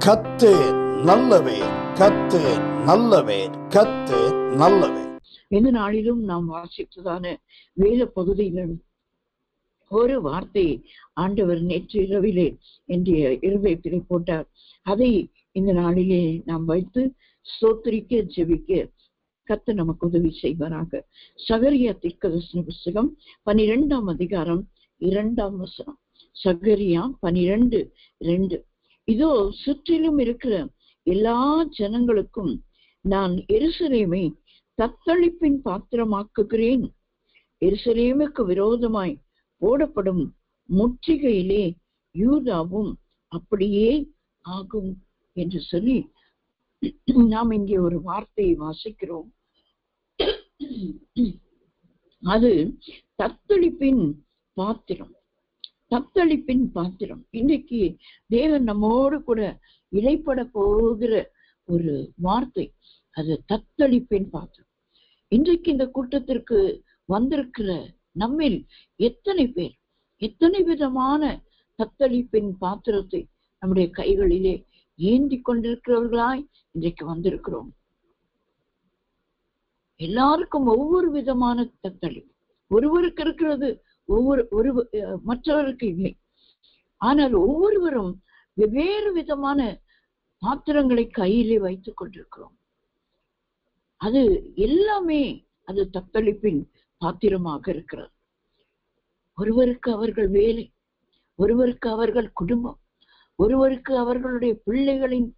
கர்த்தர் நல்லவர், கர்த்தர் நல்லவர், கர்த்தர் நல்லவர். இந்த நாளிலும் நாம் வாசித்ததான வேத பகுதியிலும் ஒரு வார்த்தை ஆண்டவர் நேற்று இரவிலே என்னுடைய இருதயத்திலே போட்டார். அதை இந்த நாளிலே நாம் வைத்து ஸ்தோத்திரிக்க ஜெபிக்க கர்த்தர் நமக்கு உதவி செய்வாராக. சகரியா தீர்க்கதரிசன புஸ்தகம் 12ஆம் அதிகாரம் 2ஆம் வசனம். சகரியா 12:2. இதோ சுற்றிலும் இருக்கிற எல்லா ஜனங்களுக்கும் நான் எருசலேமை தத்தளிப்பின் பாத்திரமாக்குகிறேன். எருசலேமுக்கு விரோதமாய் போடப்படும் முற்றுகையிலே யூதாவும் அப்படியே ஆகும் என்று சொல்லி நாம் இங்கே ஒரு வார்த்தையை வாசிக்கிறோம். அது தத்தளிப்பின் பாத்திரம். தத்தளிப்பின் பாத்திரம். இன்றைக்கு தேவன் நம்மோடு கூட இடைப்பட போகிற ஒரு வார்த்தை, அது தத்தளிப்பின் பாத்திரம். இன்றைக்கு இந்த கூட்டத்திற்கு வந்திருக்கிற நம்மில் எத்தனை பேர் எத்தனை விதமான தத்தளிப்பின் பாத்திரத்தை நம்முடைய கைகளிலே ஏந்தி கொண்டிருக்கிறவர்களாய் இன்றைக்கு வந்திருக்கிறோம். எல்லாருக்கும் ஒவ்வொரு விதமான தத்தளிப்பு. ஒருவருக்கு இருக்கிறது மற்றவருக்கு இல்லை. ஆனால் ஒவ்வொருவரும் வெவ்வேறு விதமான பாத்திரங்களை கையிலே வைத்துக் கொண்டிருக்கிறோம். அது எல்லாமே அது தத்தளிப்பின் பாத்திரமாக இருக்கிறது. ஒருவருக்கு அவர்கள் வேலை, ஒருவருக்கு அவர்கள் குடும்பம், ஒருவருக்கு அவர்களுடைய பிள்ளைகளின்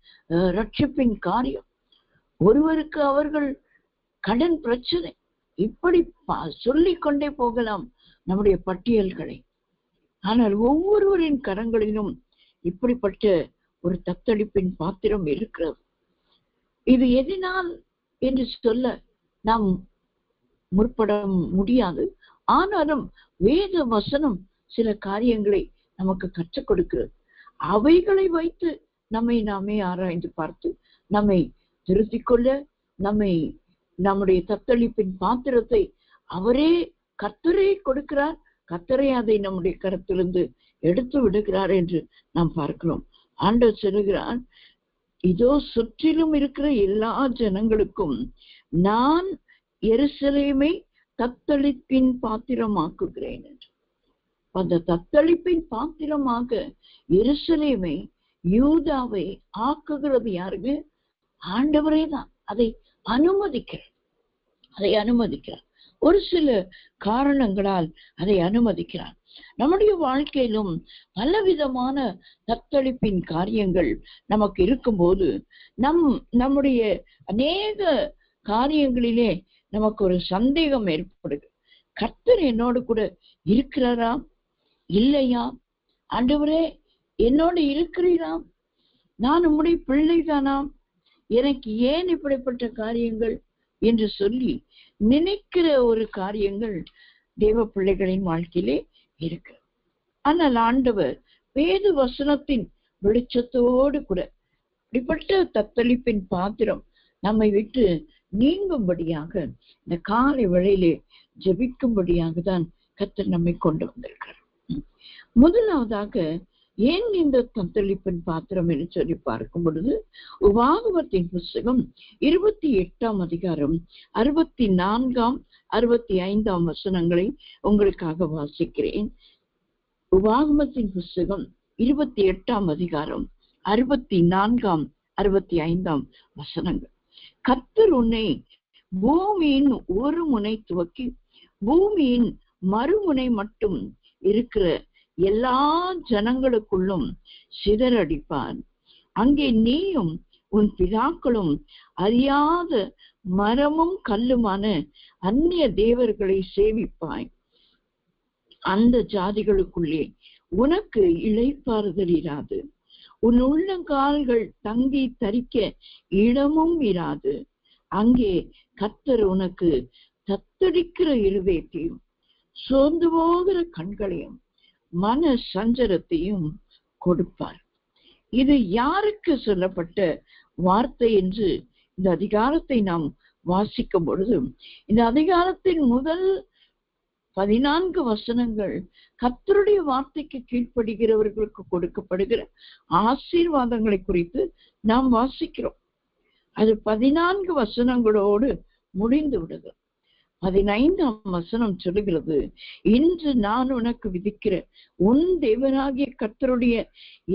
ரட்சிப்பின் காரியம், ஒருவருக்கு அவர்கள் கடன் பிரச்சனை. இப்படி சொல்லிக் கொண்டே போகலாம் நம்முடைய பட்டியல்களை. ஆனால் ஒவ்வொருவரின் கரங்களிலும் இப்படிப்பட்ட ஒரு தத்தளிப்பின் பாத்திரம் இருக்கிறது. இது எதனால் என்று சொல்ல நாம் முற்பட முடியாது. ஆனாலும் வேத வசனம் சில காரியங்களை நமக்கு கற்றுக் கொடுக்கிறது. அவைகளை வைத்து நம்மை நாமே ஆராய்ந்து பார்த்து நம்மை திருத்திக் கொள்ள, நம்முடைய தத்தளிப்பின் பாத்திரத்தை கர்த்தரே கொடுக்கிறார். கர்த்தரே அதை நம்முடைய கரத்திலிருந்து எடுத்து விடுகிறார் என்று நாம் பார்க்கிறோம். ஆண்டவர் சொல்லுகிறார், இதோ சுற்றிலும் இருக்கிற எல்லா ஜனங்களுக்கும் நான் எருசலேமை தத்தளிப்பின் பாத்திரமாக்குகிறேன் என்று. அந்த தத்தளிப்பின் பாத்திரமாக எருசலேமை, யூதாவை ஆக்குகிறது யாருக்கு? ஆண்டவரே தான் அதை அனுமதிக்கிறார். ஒரு சில காரணங்களால் அதை அனுமதிக்கிறார். நம்முடைய வாழ்க்கையிலும் பலவிதமான தத்தளிப்பின் காரியங்கள் நமக்கு இருக்கும்போது நம்முடைய அநேக காரியங்களிலே நமக்கு ஒரு சந்தேகம் ஏற்படுது. கர்த்தர் என்னோடு கூட இருக்கிறாரா இல்லையா? ஆண்டவரே என்னோடு இருக்கிறீராம், நான் உம்முடைய பிள்ளைதானாம், எனக்கு ஏன் இப்படிப்பட்ட காரியங்கள் என்று சொல்லி நினைக்கிற ஒரு காரியங்கள் தேவ பிள்ளைகளின் வாழ்க்கையிலே இருக்கு. ஆனால் ஆண்டவர் வேத வசனத்தின் வெளிச்சத்தோடு கூட இப்படிப்பட்ட தத்தளிப்பின் பாத்திரம் நம்மை விட்டு நீங்கும்படியாக இந்த காலை வேளையிலே ஜெபிக்கும்படியாக தான் கர்த்தர் நம்மை கொண்டு வந்திருக்கிறார். முதலாவதாக ஏன் இந்த தத்தளிப்பின் பாத்திரம் என்று சொல்லி பார்க்கும் பொழுது, உபாகமத்தின் புஸ்தகம் 28ஆம் அதிகாரம் 64ஆம் 65ஆம் வசனங்களை உங்களுக்காக வாசிக்கிறேன். உபாகமத்தின் புஸ்தகம் 28ஆம் அதிகாரம் 64ஆம் 65ஆம் வசனங்கள். கர்த்தர் உன்னை பூமியின் ஒரு முனை துவக்கி பூமியின் மறுமுனை மட்டும் இருக்கிற எல்லா ஜனங்களுக்குள்ளும் சிதறடிப்பார். அங்கே நீயும் உன் பிதாக்களும் அறியாத மரமும் கல்லுமான அந்நிய தேவர்களை சேவிப்பாய். அந்த ஜாதிகளுக்குள்ளே உனக்கு இளைப்பாறுதல் இராது, உன் உள்ளங்கால்கள் தங்கி தரிக்க இடமும் இராது. அங்கே கர்த்தர் உனக்கு தத்தளிக்கிற இருதயத்தையும் சோர்ந்து போகிற கண்களையும் மன சஞ்சலத்தையும் கொடுப்பார். இது யாருக்கு சொல்லப்பட்ட வார்த்தை என்று இந்த அதிகாரத்தை நாம் வாசிக்கும் பொழுது, இந்த அதிகாரத்தின் முதல் 14 வசனங்கள் கர்த்தருடைய வார்த்தைக்கு கீழ்ப்படுகிறவர்களுக்கு கொடுக்கப்படுகிற ஆசீர்வாதங்களை குறித்து நாம் வாசிக்கிறோம். அது 14 வசனங்களோடு முடிந்து விடுகிறது. 15ஆம் வசனம் சொல்லுகிறது, இன்று நான் உனக்கு விதிக்கிற உன் தேவனாகிய கர்த்தருடைய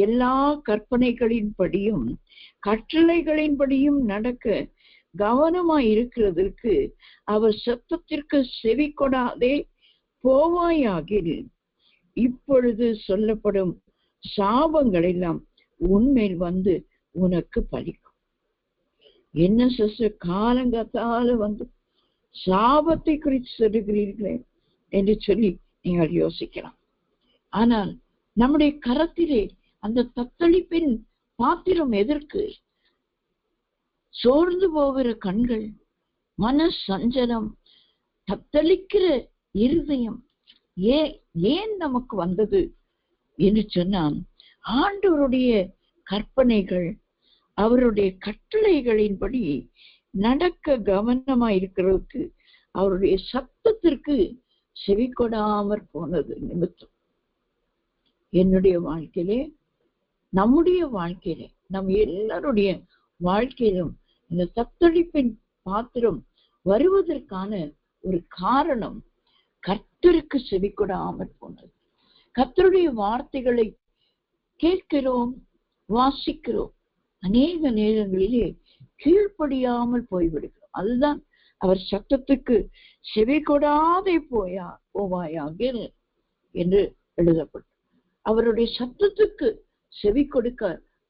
எல்லா கற்பனைகளின்படியும் கட்டளைகளின்படியும் நடக்க கவனமாய் இருக்கிறதற்கு அவர் சத்தத்திற்கு செவி கொடாதே போவாயாகில் இப்பொழுது சொல்லப்படும் சாபங்கள் எல்லாம் உன்மேல் வந்து உனக்கு பலிக்கும். என்ன சிஸ்டர், காலங்காத்தால வந்து சாபத்தை குறித்து சொல்லுகிறீர்களே என்று சொல்லி நீங்கள் யோசிக்கலாம். ஆனால் நம்முடைய கரத்திலே அந்த தத்தளிப்பின் பாத்திரம் எதற்கு? சோர்ந்து போகிற கண்கள், மன சஞ்சலம், தத்தளிக்கிற இருதயம் ஏன் நமக்கு வந்தது என்று சொன்னால், ஆண்டவருடைய கற்பனைகள் அவருடைய கட்டளைகளின்படி நடக்க கவனமாய் இருக்கிறதுக்கு அவருடைய சத்தத்திற்கு செவி கொடாமற் போனது நிமித்தம். என்னுடைய வாழ்க்கையிலே, நம்முடைய வாழ்க்கையிலே, நம் எல்லாருடைய வாழ்க்கையிலும் இந்த தத்தளிப்பின் பாத்திரம் வருவதற்கான ஒரு காரணம் கர்த்தருக்கு செவி கொடாமற் போனது. கர்த்தருடைய வார்த்தைகளை கேட்கிறோம், வாசிக்கிறோம், அநேக நேரங்களிலே கீழ்ப்படியாமல் போய்விடுகிறோம். அதுதான் அவர் சத்தத்துக்கு செவி கொடாதே போவாயாக என்று எழுதப்பட்டது. அவருடைய சத்தத்துக்கு செவி கொடுக்க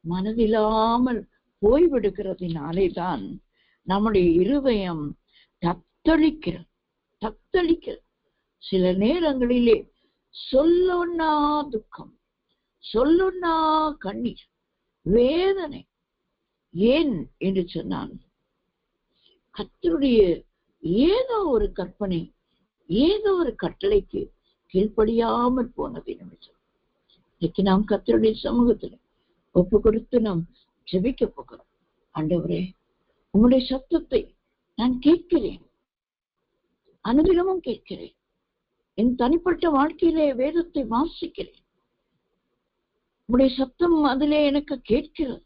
மனதில்லாமல் போய்விடுகிறதினாலே தான் நம்முடைய இருதயம் தத்தளிக்கிறது. சில நேரங்களிலே சொல்லொன்னா துக்கம், சொல்லொன்னா கண்ணீர், வேதனை. ஏன் என்று சொன்னால், கர்த்தருடைய ஏதோ ஒரு கற்பனை, ஏதோ ஒரு கட்டளைக்கு கீழ்ப்படியாமல் போனது நிமித்தம். இன்னைக்கு நாம் கர்த்தருடைய சமூகத்துல ஒப்பு கொடுத்து நாம் ஜெபிக்க போகிறோம். ஆண்டவரே, உம்முடைய சத்தத்தை நான் கேட்கிறேன், அனுதினமும் கேட்கிறேன். என் தனிப்பட்ட வாழ்க்கையிலே வேதத்தை வாசிக்கிறேன். உம்முடைய சத்தம் அதிலே எனக்கு கேட்கிறது.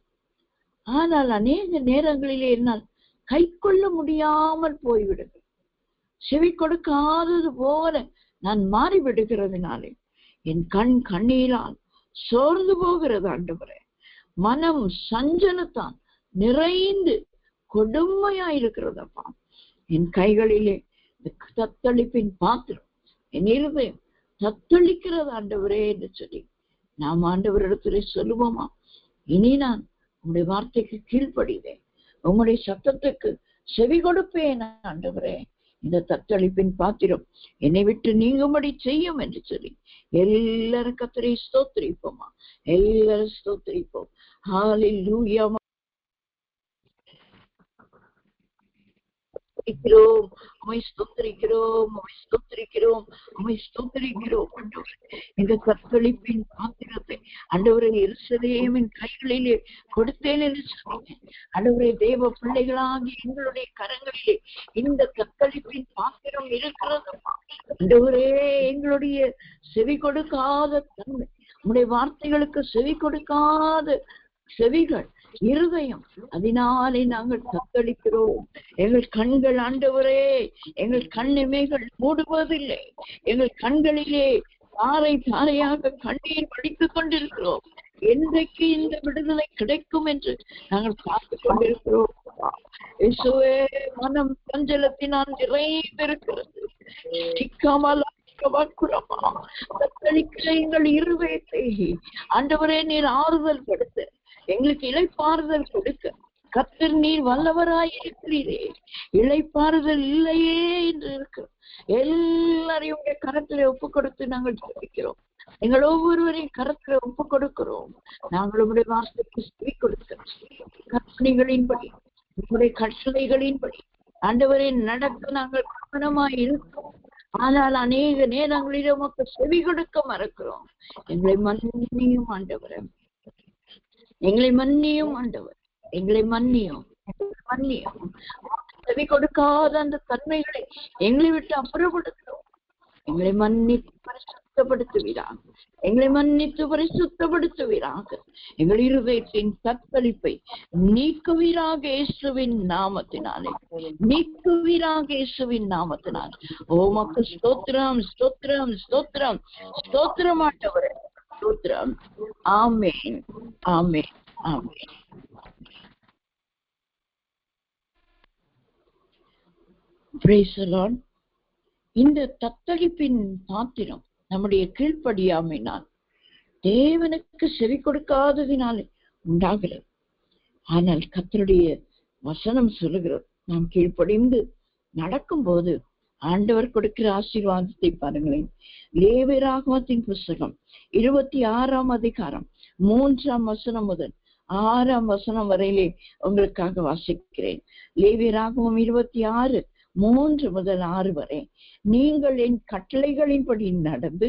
ஆனால் அநேக நேரங்களிலே என்னால் கை கொள்ள முடியாமல் போய்விடுது. செவி கொடுக்காதது போல நான் மாறிவிடுகிறதுனாலே என் கண்ணீரால் சோர்ந்து போகிறது. ஆண்டவரே, மனம் சஞ்சலத்தான் நிறைந்து கொடுமையாயிருக்கிறதப்பா. என் கைகளிலே தத்தளிப்பின் பாத்திரம், என் இருதயம் தத்தளிக்கிறது ஆண்டவரே என்று சொல்லி நாம் ஆண்டவரிடத்திலே சொல்லுவோமா? இனி நான் உங்களுடைய வார்த்தைக்கு கீழ்ப்படிவேன், உங்களுடைய சத்தத்துக்கு செவி கொடுப்பேன் ஆண்டவரே. இந்த தத்தளிப்பின் பாத்திரம் என்னை விட்டு நீங்கும்படி செய்யும் என்று சொல்லி எல்லாரும் கர்த்தரை ஸ்தோத்திரிப்போமா? எல்லாரும் ஸ்தோத்திரிப்போம். ஹல்லேலூயா. இந்த தத்தளிப்பின் பாத்திரத்தை ஆண்டவரே எருசலேமின் கைகளிலே கொடுத்தேன் என்று சொன்னீங்க. ஆண்டவரே, தேவ பிள்ளைகளாகி எங்களுடைய கரங்களிலே இந்த தத்தளிப்பின் பாத்திரம் இருக்கிறதப்பா. ஆண்டவரே, எங்களுடைய செவி கொடுக்காத தன்மை, உங்களுடைய வார்த்தைகளுக்கு செவி கொடுக்காத செவிகள், இருதயம், அதனாலே நாங்கள் தத்தளிக்கிறோம். எங்கள் கண்கள் ஆண்டவரே, எங்கள் கண்ணிமைகள் மூடுவதில்லை. எங்கள் கண்களிலே தாரை தாரையாக கண்ணீர் வடித்துக் கொண்டிருக்கிறோம். என்றைக்கு இந்த விடுதலை கிடைக்கும் என்று நாங்கள் பார்த்துக் கொண்டிருக்கிறோம். இயேசுவே, மனம் சஞ்சலத்தினால் நிறைந்திருக்கிறது. எங்கள் இருதயத்தை ஆண்டவரே நீர் ஆறுதல் படுத்த, எங்களுக்கு இளைப்பாறுதல் கொடுக்க கர்த்தர் நீர் வல்லவராயிருக்கிறீரே. இளைப்பாறுதல் இல்லையே என்று இருக்கு. எல்லாரையும் கரத்திலே ஒப்பு கொடுத்து நாங்கள் ஜெபிக்கிறோம். எங்கள் ஒவ்வொருவரையும் கரத்திலே ஒப்பு கொடுக்கிறோம். நாங்கள் உங்களுடைய வார்த்தைக்கு செவி கொடுக்கிறோம். கற்பனைகளின்படி, உங்களுடைய கட்டளைகளின்படி ஆண்டவரை நடக்க நாங்கள் கவனமாய் இருக்கோம். ஆனால் அநேக நேரங்களில் உமக்கு செவி கொடுக்க மறக்கிறோம். எங்களை மன்னியும் ஆண்டவரே, எங்களை மன்னியும் ஆண்டவர், எங்களை மன்னியும். செவி கொடுக்காத அந்த தன்மைகளை எங்களை விட்டு அப்புறப்படுத்தும். எங்களை மன்னித்து பரிசுத்தப்படுத்துவீராக. எங்களை மன்னித்து பரிசுத்தப்படுத்துவீராக. எங்கள் இருதயத்தின் தத்தளிப்பை நீக்குவீராக இயேசுவின் நாமத்தினாலே. நீக்குவீராக இயேசுவின் நாமத்தினால். ஓமக்கு ஸ்தோத்திரம், ஸ்தோத்திரம், ஸ்தோத்திரம், ஸ்தோத்திரம் ஆண்டவரே, ஸ்தோத்திரம். ஆமென், ஆமென், ஆமென். Praise the Lord. இந்த தத்தளிப்பின் பாத்திரம் நம்முடைய கீழ்ப்படியாமையினால், தேவனுக்கு செவி கொடுக்காததினாலே உண்டாகிறது. ஆனால் கர்த்தருடைய வசனம் சொல்லுகிறது, நாம் கீழ்ப்படிந்து நடக்கும் போது ஆண்டவர் கொடுக்கிற ஆசீர்வாதத்தை பாருங்களேன். லேவியராகமத்தின் புஸ்தகம் 26ஆம் அதிகாரம் 3ஆம் வசனம் முதல் 6ஆம் வசனம் வரையிலே உங்களுக்காக வாசிக்கிறேன். லேவியராகமம் 26 3 முதல் 6 வரை. நீங்கள் என் கட்டளைகளின்படி நடந்து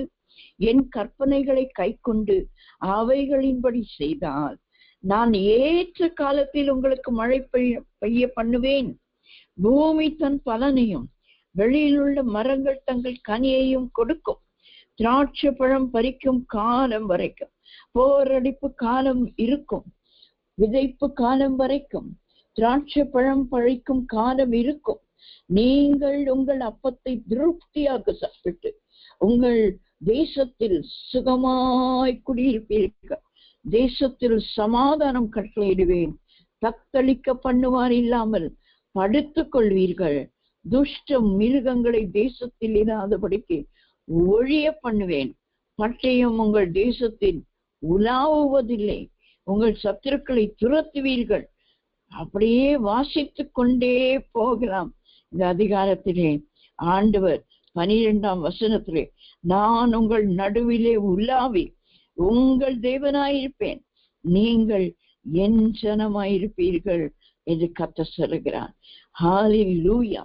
என் கற்பனைகளை கைக்கொண்டு அவைகளின்படி செய்தால் நான் ஏற்ற காலத்தில் உங்களுக்கு மழை பெய்ய பண்ணுவேன். பூமி தன் பலனையும் வெளியில் உள்ள மரங்கள் தங்கள் கனியையும் கொடுக்கும். திராட்சை பழம் பறிக்கும் காலம் வரைக்கும், போரடிப்பு காலம் இருக்கும். விதைப்பு காலம் வரைக்கும் திராட்சை பழம் பறிக்கும் காலம் இருக்கும். நீங்கள் உங்கள் அப்பத்தை திருப்தியாக சாப்பிட்டு உங்கள் தேசத்தில் சுகமாய் குடியிருப்பீர்கள். தேசத்தில் சமாதானம் கட்டளையிடுவேன். தத்தளிக்க பண்ணுவார் இல்லாமல் படுத்துக் கொள்வீர்கள். துஷ்ட மிருகங்களை தேசத்தில் இராதபடிக்கு ஒழிய பண்ணுவேன். பட்டயம் உங்கள் தேசத்தில் உலாவுவதில்லை. உங்கள் சத்துருக்களை துரத்துவீர்கள். அப்படியே வாசித்துக் கொண்டே போகலாம். இந்த அதிகாரத்திலே ஆண்டவர் 12ஆம் வசனத்திலே, நான் உங்கள் நடுவிலே உலாவி உங்கள் தேவனாயிருப்பேன், நீங்கள் என் ஜனமாயிருப்பீர்கள் என்று கர்த்தர் சொல்லுகிறார். ஹல்லேலூயா,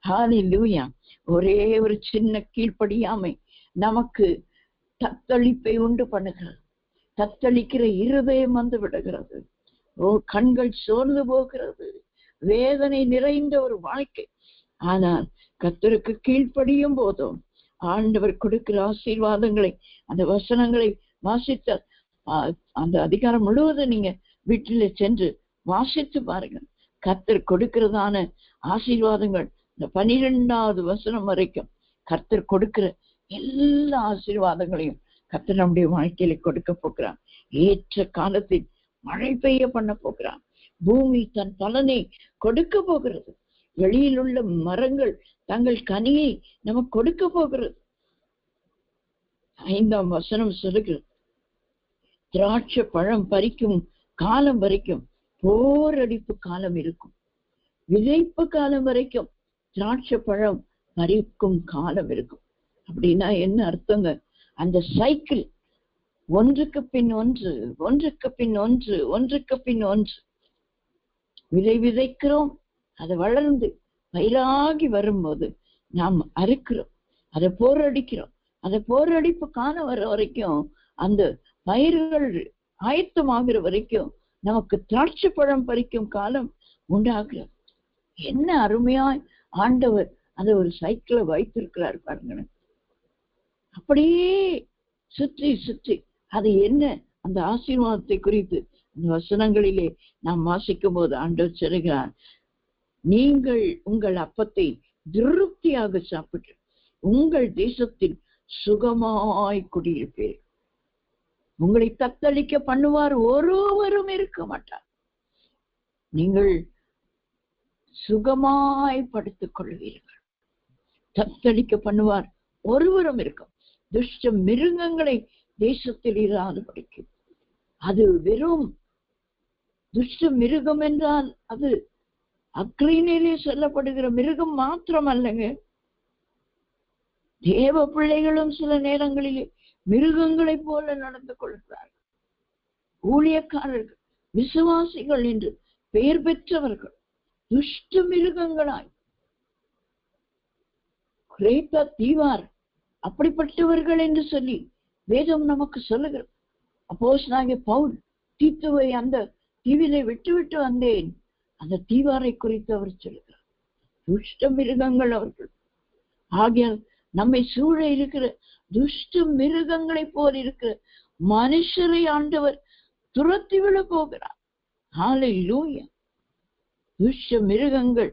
ஹல்லேலூயா. ஒரே ஒரு சின்ன கீழ்ப்படியாமை நமக்கு தத்தளிப்பை உண்டு பண்ணுகிறது. தத்தளிக்கிற இருதயம் வந்து விடுகிறது. கண்கள் சோர்ந்து போகிறது. வேதனை நிறைந்த ஒரு வாழ்க்கை. ஆனால் கர்த்தருக்கு கீழ்ப்படியும் போதும் ஆண்டவர் கொடுக்கிற ஆசீர்வாதங்களை, அந்த வசனங்களை வாசித்த அந்த அதிகாரம் முழுவதும் நீங்க வீட்டில சென்று வாசித்து பாருங்க. கர்த்தர் கொடுக்கிறதான ஆசீர்வாதங்கள் இந்த 12வது வசனம் வரைக்கும் கர்த்தர் கொடுக்கிற எல்லா ஆசீர்வாதங்களையும் கர்த்தர் நம்முடைய வாழ்க்கையில கொடுக்க போகிறார். ஏற்ற காலத்தில் மழை பெய்ய பண்ண போகிறார். பூமி தன் பலனை கொடுக்க போகிறது. வெளியில் உள்ள மரங்கள் தங்கள் கனியை நமக்கு கொடுக்க போகிறது. 5ஆம் வசனம் சொல்லுகிறது, திராட்சை பழம் பறிக்கும் காலம் வரைக்கும் போரடிப்பு காலம் இருக்கும். விதைப்பு காலம் வரைக்கும் திராட்சை பழம் பறிக்கும் காலம் இருக்கும். அப்படின்னா என்ன அர்த்தங்க? அந்த சைக்கிள் ஒன்றுக்கு பின் ஒன்று, ஒன்றுக்கு பின் ஒன்று, ஒன்றுக்கு பின் ஒன்று. விதைக்கிறோம், அதை வளர்ந்து பயிராகி வரும்போது நாம் அறுக்கிறோம், அதை போரடிக்கிறோம். அந்த போரடிப்பு காலம் வர வரைக்கும், அந்த பயிர்கள் ஆயத்தமாகிற வரைக்கும் நமக்கு திராட்சை பழம் பறிக்கும் காலம் உண்டாகிறது. என்ன அருமையாய் ஆண்டவர் அந்த ஒரு சைக்கிளை வைத்திருக்கிறார் பாருங்க. அப்படியே சுற்றி சுற்றி அது என்ன அந்த ஆசீர்வாதத்தை குறித்து அந்த வசனங்களிலே நாம் வாசிக்கும் போது ஆண்டவர் சொல்கிறார், நீங்கள் உங்கள் அப்பத்தை திருப்தியாக சாப்பிட்டு உங்கள் தேசத்தில் சுகமாய் குடியிருப்பீர்கள். உங்களை தத்தளிக்க பண்ணுவார் ஒருவரும் இருக்க மாட்டார். நீங்கள் சுகமாய் படுத்துக் கொள்வீர்கள். தத்தளிக்க பண்ணுவார் ஒருவரும் இருக்கும். துஷ்ட மிருகங்களை தேசத்தில் இராதபடிக்கு. அது வெறும் துஷ்ட மிருகம் என்றால் அது அக்ரீனிலே சொல்லப்படுகிற மிருகம் மாத்திரம் அல்லங்க. தேவ பிள்ளைகளும் சில நேரங்களிலே மிருகங்களை போல நடந்து கொள்கிறார்கள். ஊழியக்காரர்கள், விசுவாசிகள் என்று பெயர் பெற்றவர்கள் துஷ்ட மிருகங்களாய், கிரேத்தா தீவார் அப்படிப்பட்டவர்கள் என்று சொல்லி வேதம் நமக்கு சொல்லுகிறது. அப்போஸ்தலனாகிய பவுல் தீத்துவை அந்த தீவிலை விட்டு வந்தேன், அந்த தீவாரை குறித்து அவர் சொல்லுகிறார். துஷ்ட மிருகங்கள் அவர்கள். ஆகிய நம்மை சூழ இருக்கிற துஷ்ட மிருகங்களை போல் இருக்கிற மனுஷரை ஆண்டவர் துரத்தி விட போகிறார். ஹல்லேலூயா. துஷ்ட மிருகங்கள்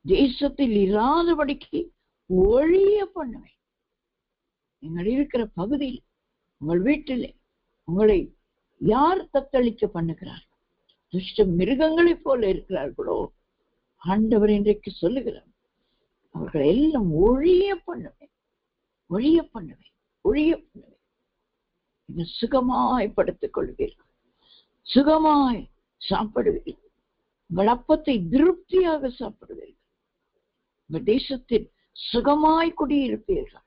தேசத்தில் இராதபடிக்கு ஒழிய பண்ணுவேன். நீங்கள் இருக்கிற பகுதியில், உங்கள் வீட்டிலே உங்களை யார் தத்தளிக்க பண்ணுகிறார்? துஷ்ட மிருகங்களை போல இருக்கிறார்களோ, ஆண்டவர் இன்றைக்கு சொல்லுகிறார், அவர்கள் எல்லாம் ஒழிய பண்ணுவேன், ஒழிய பண்ணுவேன், ஒழிய பண்ணுவேன். நீங்கள் சுகமாய் படுத்துக் கொள்வீர்கள், சுகமாய் சாப்பிடுவீர்கள், உங்கள் அப்பத்தை திருப்தியாக சாப்பிடுவீர்கள், உங்கள் தேசத்தில் சுகமாய் குடியிருப்பீர்கள்,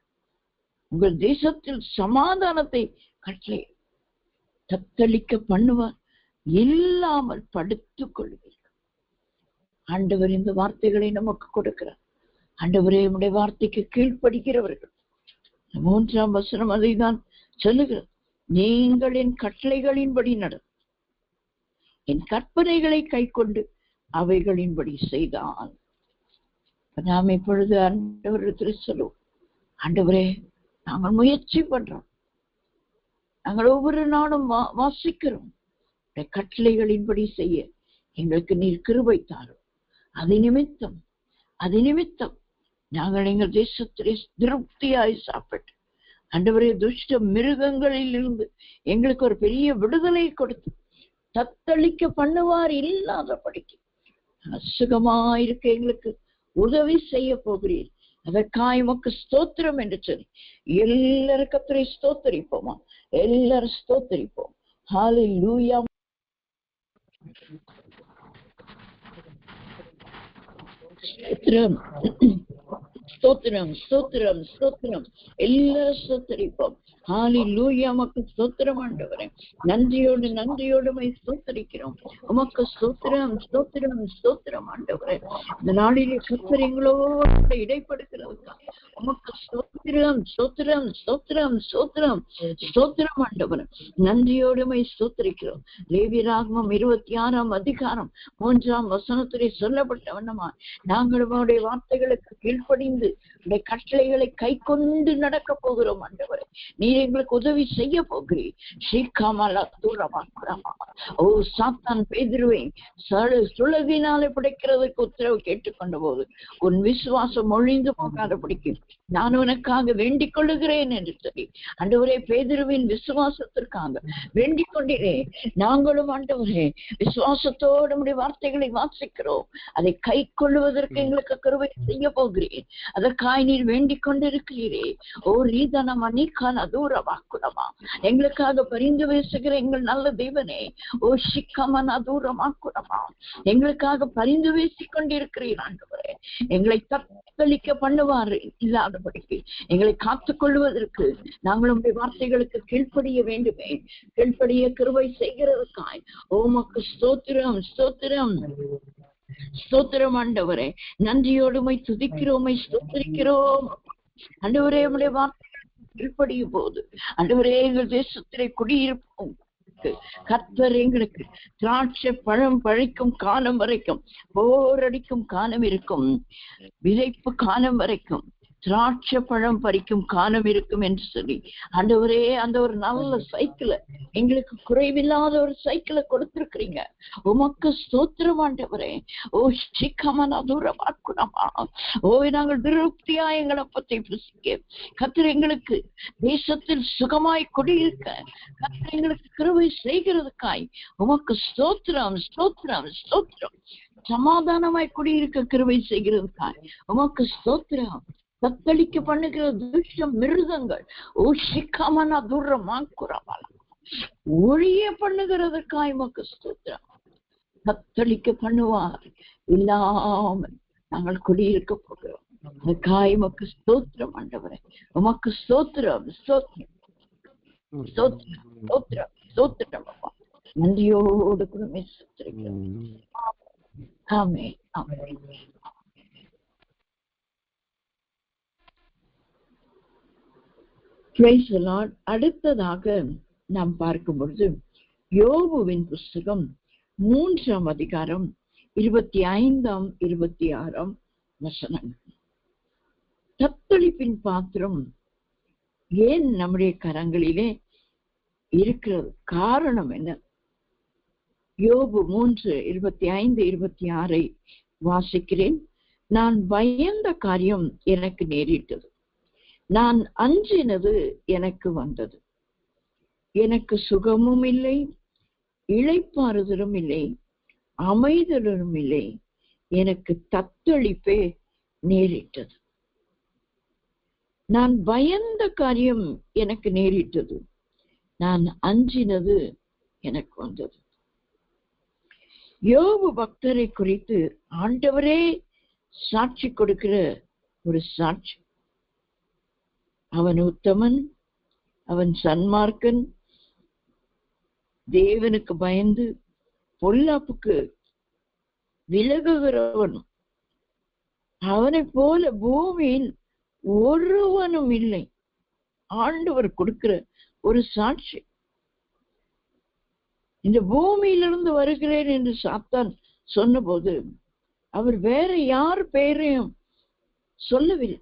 உங்கள் தேசத்தில் சமாதானத்தை கட்டளை தத்தளிக்க பண்ணுவார், இல்லாமல் படுத்துக் கொள்வீர்கள். ஆண்டவர் இந்த வார்த்தைகளை நமக்கு கொடுக்கிறார். ஆண்டவரே, உடைய வார்த்தைக்கு கீழ்ப்படுகிறவர்கள், 3ஆம் வசனம் அதை தான் சொல்லுகிறது. நீங்கள் என் கட்டளைகளின்படி நட, என் கற்பனைகளை கை கொண்டு அவைகளின்படி செய்தால். நாம் இப்பொழுது ஆண்டவரிடத்தில் சொல்லுவோம், ஆண்டவரே, நாங்கள் முயற்சி பண்றோம், நாங்கள் ஒவ்வொரு நாளும் வாசிக்கிறோம், கட்டளைகளின்படி செய்ய எங்களுக்கு நீர் கிருபை தாரும். அது நிமித்தம் நாங்கள் எங்கள் தேசத்திலே திருப்தியாய் சாப்பிட்டு, ஆண்டவரே, துஷ்ட மிருகங்களில் இருந்து எங்களுக்கு ஒரு பெரிய விடுதலை கொடுத்து தத்தளிக்க பண்ணுவார் இல்லாதபடிக்கு சுகமாயிருக்க எங்களுக்கு உதவி செய்ய போகிறீர். அதற்காக உமக்கு ஸ்தோத்திரம் என்று சொல்லி எல்லாரும் கர்த்தரை ஸ்தோத்தரிப்போமா? எல்லாரும் ஸ்தோத்தரிப்போம். ஹல்லேலூயா. ஸ்தோத்திரம், ஸ்தோத்திரம், ஸ்தோத்திரம், ஸ்தோத்திரம். எல்லாரும் ஸ்தோத்தரிப்போம். ஹல்லேலூயா. உமக்கு ஸ்தோத்திரம் ஆண்டவரே. நன்றியோடு நன்றியோடு ஸ்தோத்தரிக்கிறோம். உமக்கு ஸ்தோத்திரம், ஸ்தோத்திரம், ஸ்தோத்திரம் ஆண்டவரே. இந்த நாளிலே கர்த்தர் எங்களோடு இடைப்படுகிறதுக்காக உமக்கு ஸ்தோத்திரம், ஸ்தோத்திரம், ஸ்தோத்திரம், ஸ்தோத்திரம், ஸ்தோத்திரம் ஆண்டவரே. நன்றியோடு ஸ்தோத்தரிக்கிறோம். லேவியராகமம் 26ஆம் அதிகாரம் 3ஆம் வசனத்திலே சொல்லப்பட்ட வண்ணமா நாங்கள் உம்முடைய வார்த்தைகளுக்கு கீழ்ப்படிந்து உடைய கட்டளைகளை கை கொண்டு நடக்க போகிறோம் ஆண்டவரே. நீ எங்களுக்கு உதவி செய்ய போகிறீர். ஓ சாத்தான் பேதுருவை சுளகினாலே பிடிக்கிறதுக்கு உத்தரவு கேட்டுக்கொண்ட போது உன் விசுவாசம் ஒழிந்து போகாதபடிக்கு நான் உனக்காக வேண்டிக் கொள்ளுகிறேன் என்று சொல்லி ஆண்டவரே, பேதுருவின் விசுவாசத்திற்காக வேண்டிக் கொண்டிரேன். நாங்களும் ஆண்டவரே விசுவாசத்தோடு நம்முடைய வார்த்தைகளை வாசிக்கிறோம். அதை கை கொள்ளுவதற்கு எங்களுக்கு கருவை செய்ய போகிறேன். அதற்காக நீர் வேண்டிக் கொண்டிருக்கிறீரே. ஓ ரீதனமா நீக்கான தூரமாக்குறமா, எங்களுக்காக பரிந்து பேசுகிற எங்கள் நல்ல தேவனே. ஓ சிக்கமனா தூரமாக்குறமா, எங்களுக்காக பரிந்து பேசிக் கொண்டிருக்கிறீர் ஆண்டவரே. எங்களை தத்தளிக்க பண்ணுவார் இல்லாதபடிக்கு எங்களை காத்துக் கொள்வதற்கு நாங்கள் உங்களுடைய வார்த்தைகளுக்கு கீழ்ப்படிய வேண்டுமே. கீழ்ப்படிய கிருபை செய்கிறதுக்காய் உமக்கு ஸ்தோத்திரம், ஸ்தோத்திரம், ஸ்தோத்திரம் ஆண்டவரே. நன்றியோடுமை துதிக்கிறோமை ஸ்தோத்திரிக்கிறோம் ஆண்டவரே. உம்முடைய வார்த்தைகளுக்கு கீழ்ப்படியும் போது ஆண்டவரே, எங்கள் தேசத்திலே குடியிருப்போம். கர்த்தர் எங்களுக்கு திராட்சை பழம் பழிக்கும் காலம் வரைக்கும், போரடிக்கும் காலம் இருக்கும், விதைப்பு காலம் வரைக்கும் திராட்சை பழம் பறிக்கும் காலம் இருக்கும் என்று சொல்லி ஆண்டவரே, அந்த ஒரு நல்ல சைக்கிளை எங்களுக்கு குறைவில்லாத ஒரு சைக்கிளை கொடுத்திருக்கிறீங்க. உமக்கு ஸ்தோத்திரம் ஆண்டவரே. ஓ சிக்கமனா தூரமாக்குறமா, ஓ நாங்கள் திருப்தியா எங்களை பற்றி புசிக்க கர்த்தர் எங்களுக்கு தேசத்தில் சுகமாய் குடியிருக்க கர்த்தர் எங்களுக்கு கிருபை செய்கிறதுக்காய் உமக்கு ஸ்தோத்திரம், ஸ்தோத்திரம், ஸ்தோத்திரம். சமாதானமாய் குடியிருக்க கிருபை செய்கிறதுக்காய் உமக்கு ஸ்தோத்திரம். தத்தளிக்க பண்ணுகிற துஷ்ட மிருகங்கள் ஓ சிக்கமனா தூரமாக்குறவாளா ஒழிய பண்ணுகிறதற்காய் உமக்கு ஸ்தோத்திரம். தத்தளிக்க பண்ணுவார் இல்லாமல் நாங்கள் குடியிருக்க போகிறோம். அதுக்காய் உமக்கு ஸ்தோத்திரம் ஆண்டவரே. உமக்கு ஸ்தோத்திரம், ஸ்தோத்திரம், ஸ்தோத்திரம், ஸ்தோத்திரம், ஸ்தோத்திரம் அப்பா. நன்றியோடு கூட ஸ்தோத்திரிக்கிறோம். ஆமென், ஆமென். Praise the Lord. அடுத்ததாக நாம் பார்க்கும் பொழுது யோபுவின் புஸ்தகம் 3ஆம் அதிகாரம் 25ஆம் 26ஆம் வசனங்கள். தத்தளிப்பின் பாத்திரம் ஏன் நம்முடைய கரங்களிலே இருக்கிறது? காரணம் என்ன? யோபு 3:25-26 வாசிக்கிறேன். நான் பயந்த காரியம் எனக்கு நேரிட்டது, நான் அஞ்சினது எனக்கு வந்தது. எனக்கு சுகமும் இல்லை, இளைப்பாறுதலும் இல்லை, அமைதலும் இல்லை, எனக்கு தத்தளிப்பே நேரிட்டது. நான் பயந்த காரியம் எனக்கு நேரிட்டது, நான் அஞ்சினது எனக்கு வந்தது. யோபு பக்தரை குறித்து ஆண்டவரே சாட்சி கொடுக்கிற ஒரு சாட்சி. அவன் உத்தமன், அவன் சன்மார்க்கன், தேவனுக்கு பயந்து பொல்லாப்புக்கு விலகுகிறவன். அவனை போல பூமியில் ஒருவனும் இல்லை. ஆண்டவர் கொடுக்கிற ஒரு சாட்சி. இந்த பூமியிலிருந்து வருகிறேன் என்று சாத்தான் சொன்னபோது அவர் வேற யார் பெயரையும் சொல்லவில்லை.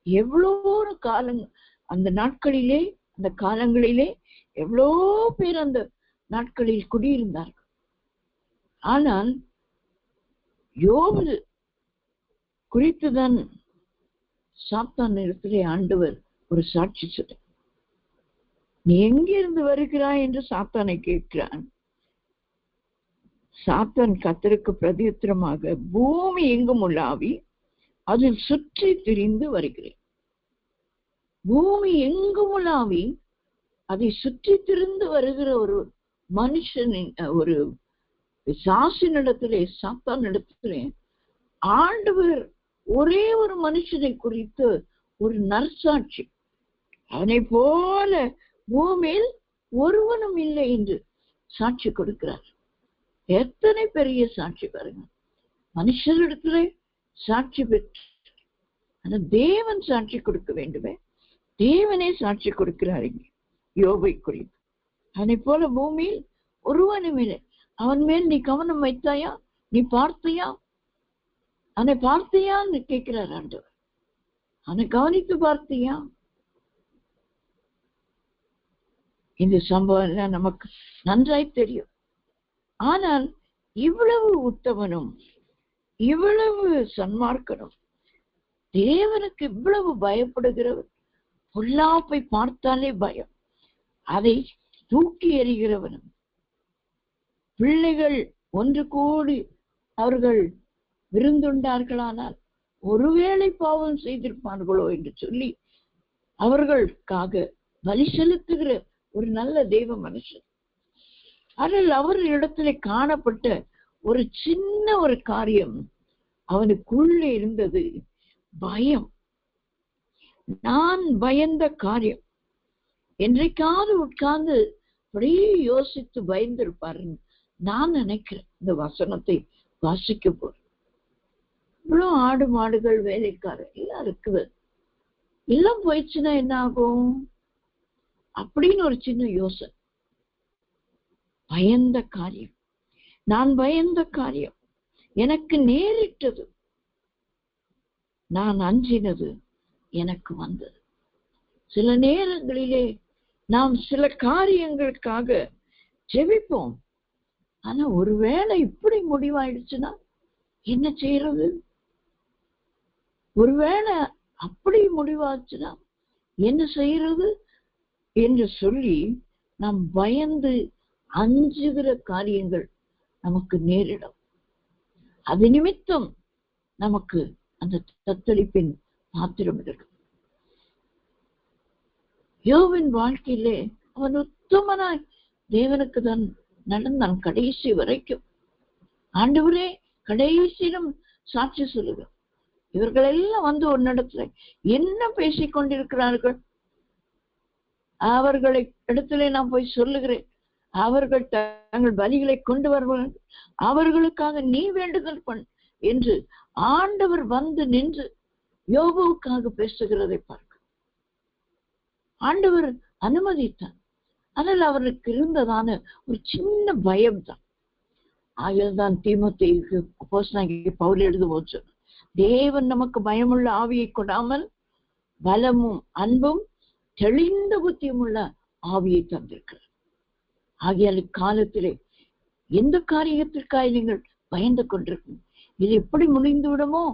எவ்வளோ அந்த நாட்களிலே, அந்த காலங்களிலே எவ்வளோ பேர் அந்த நாட்களில் குடியிருந்தார்கள். ஆனால் யோபு குறித்துதான் சாத்தான் இடத்திலே ஆண்டவர் ஒரு சாட்சி சொல்ல. நீ எங்கிருந்து வருகிறாய் என்று சாத்தானை கேட்கிறான். சாத்தான் கர்த்தருக்கு பிரதியுத்தரமாக, பூமி எங்கும் உலாவி அதில் சுற்றி திரிந்து வருகிறேன். பூமி எங்கும் உலாவி அதை சுற்றி திரிந்து வருகிற ஒரு மனுஷனின், ஒரு பிசாசினிடத்திலே, சாத்தான் இடத்திலே ஆண்டவர் ஒரே ஒரு மனுஷனை குறித்து ஒரு நற்சாட்சி, அவனை போல பூமியில் ஒருவனும் இல்லை என்று சாட்சி கொடுக்கிறார். எத்தனை பெரிய சாட்சி பாருங்க! மனுஷரிடத்துல சாட்சி பெற்று, ஆனா தேவன் சாட்சி கொடுக்க வேண்டுமே. தேவனே சாட்சி கொடுக்கிறார் இங்கே யோபை குறித்து. அவனை போல பூமியில் ஒருவனும் இல்லை. அவன் மேல் நீ கவனம் வைத்தாயா? நீ பார்த்தியா? அவனை பார்த்தியான்னு கேட்கிறார் ஆண்டவர். அவனை கவனித்து பார்த்தியா? இந்த சம்பவம் எல்லாம் நமக்கு நன்றாய் தெரியும். ஆனால் இவ்வளவு உத்தமனும், இவ்வளவு சன்மார்க்கனும், தேவனுக்கு இவ்வளவு பயப்படுகிறவர், பொல்லாப்பை பார்த்தாலே பயம், அதை தூக்கி எறிகிறவனும், பிள்ளைகள் ஒன்று கூடி அவர்கள் விருந்துண்டார்களானால் ஒருவேளை பாவம் செய்திருப்பார்களோ என்று சொல்லி அவர்களுக்காக பலி செலுத்துகிற ஒரு நல்ல தெய்வ மனுஷன். ஆனால் அவர் இடத்துல காணப்பட்ட ஒரு சின்ன ஒரு காரியம், அவனுக்குள்ளே இருந்தது பயம். நான் பயந்த காரியம். என்றைக்காவது உட்கார்ந்து அப்படியே யோசித்து பயந்திருப்பாருன்னு நான் நினைக்கிறேன். இந்த வசனத்தை வாசிக்க போறேன். இவ்வளவு ஆடு மாடுகள் வேலைக்காரர் எல்லாம் இருக்குது, எல்லாம் போயிடுச்சுன்னா என்ன ஆகும் அப்படின்னு ஒரு சின்ன யோசனை. பயந்த காரியம், நான் பயந்த காரியம் எனக்கு நேரிட்டது, நான் அஞ்சினது எனக்கு வந்தது. சில நேரங்களிலே நாம் சில காரியங்களுக்காக ஜெபிப்போம். ஆனா ஒருவேளை இப்படி முடிவாயிடுச்சுன்னா என்ன செய்யறது? ஒருவேளை அப்படி முடிவாச்சுன்னா என்ன செய்யறது என்று சொல்லி நாம் பயந்து அஞ்சுகிற காரியங்கள் நமக்கு நேரிடும். அது நிமித்தம் நமக்கு அந்த தத்தளிப்பின் பாத்திரம் இருக்கு. யோபின் வாழ்க்கையிலே அவன் உத்தமனாய் தேவனுக்கு தான் நடந்தான் கடைசி வரைக்கும். ஆண்டவரே கடைசியிலும் சாட்சி சொல்லுங்க. இவர்கள் எல்லாம் வந்து ஒரு இடத்துல என்ன பேசிக் கொண்டிருக்கிறார்கள்? அவர்களை இடத்துல நான் போய் சொல்லுகிறேன், அவர்கள் தங்கள் பலிகளை கொண்டு வருவார்கள், அவர்களுக்காக நீ வேண்டுதல் பண் என்று ஆண்டவர் வந்து நின்று யோபுவுக்காக பேசுகிறதை பார்க்க ஆண்டவர் அனுமதித்தார். ஆனால் அவருக்கு இருந்ததான ஒரு சின்ன பயம் தான். ஆகியதான் தீமோத்தேயுக்கு அப்போஸ்தலனாகிய பவுல் எழுதும்போது, தேவன் நமக்கு பயமுள்ள ஆவியை கொடாமல் பலமும் அன்பும் தெளிந்த புத்தியும் உள்ள ஆவியை தந்திருக்கிறார். ஆகியால் காலத்திலே எந்த காரியத்திற்காக நீங்கள் பயந்து கொண்டிருக்கும், இது எப்படி முடிந்து விடுமோ,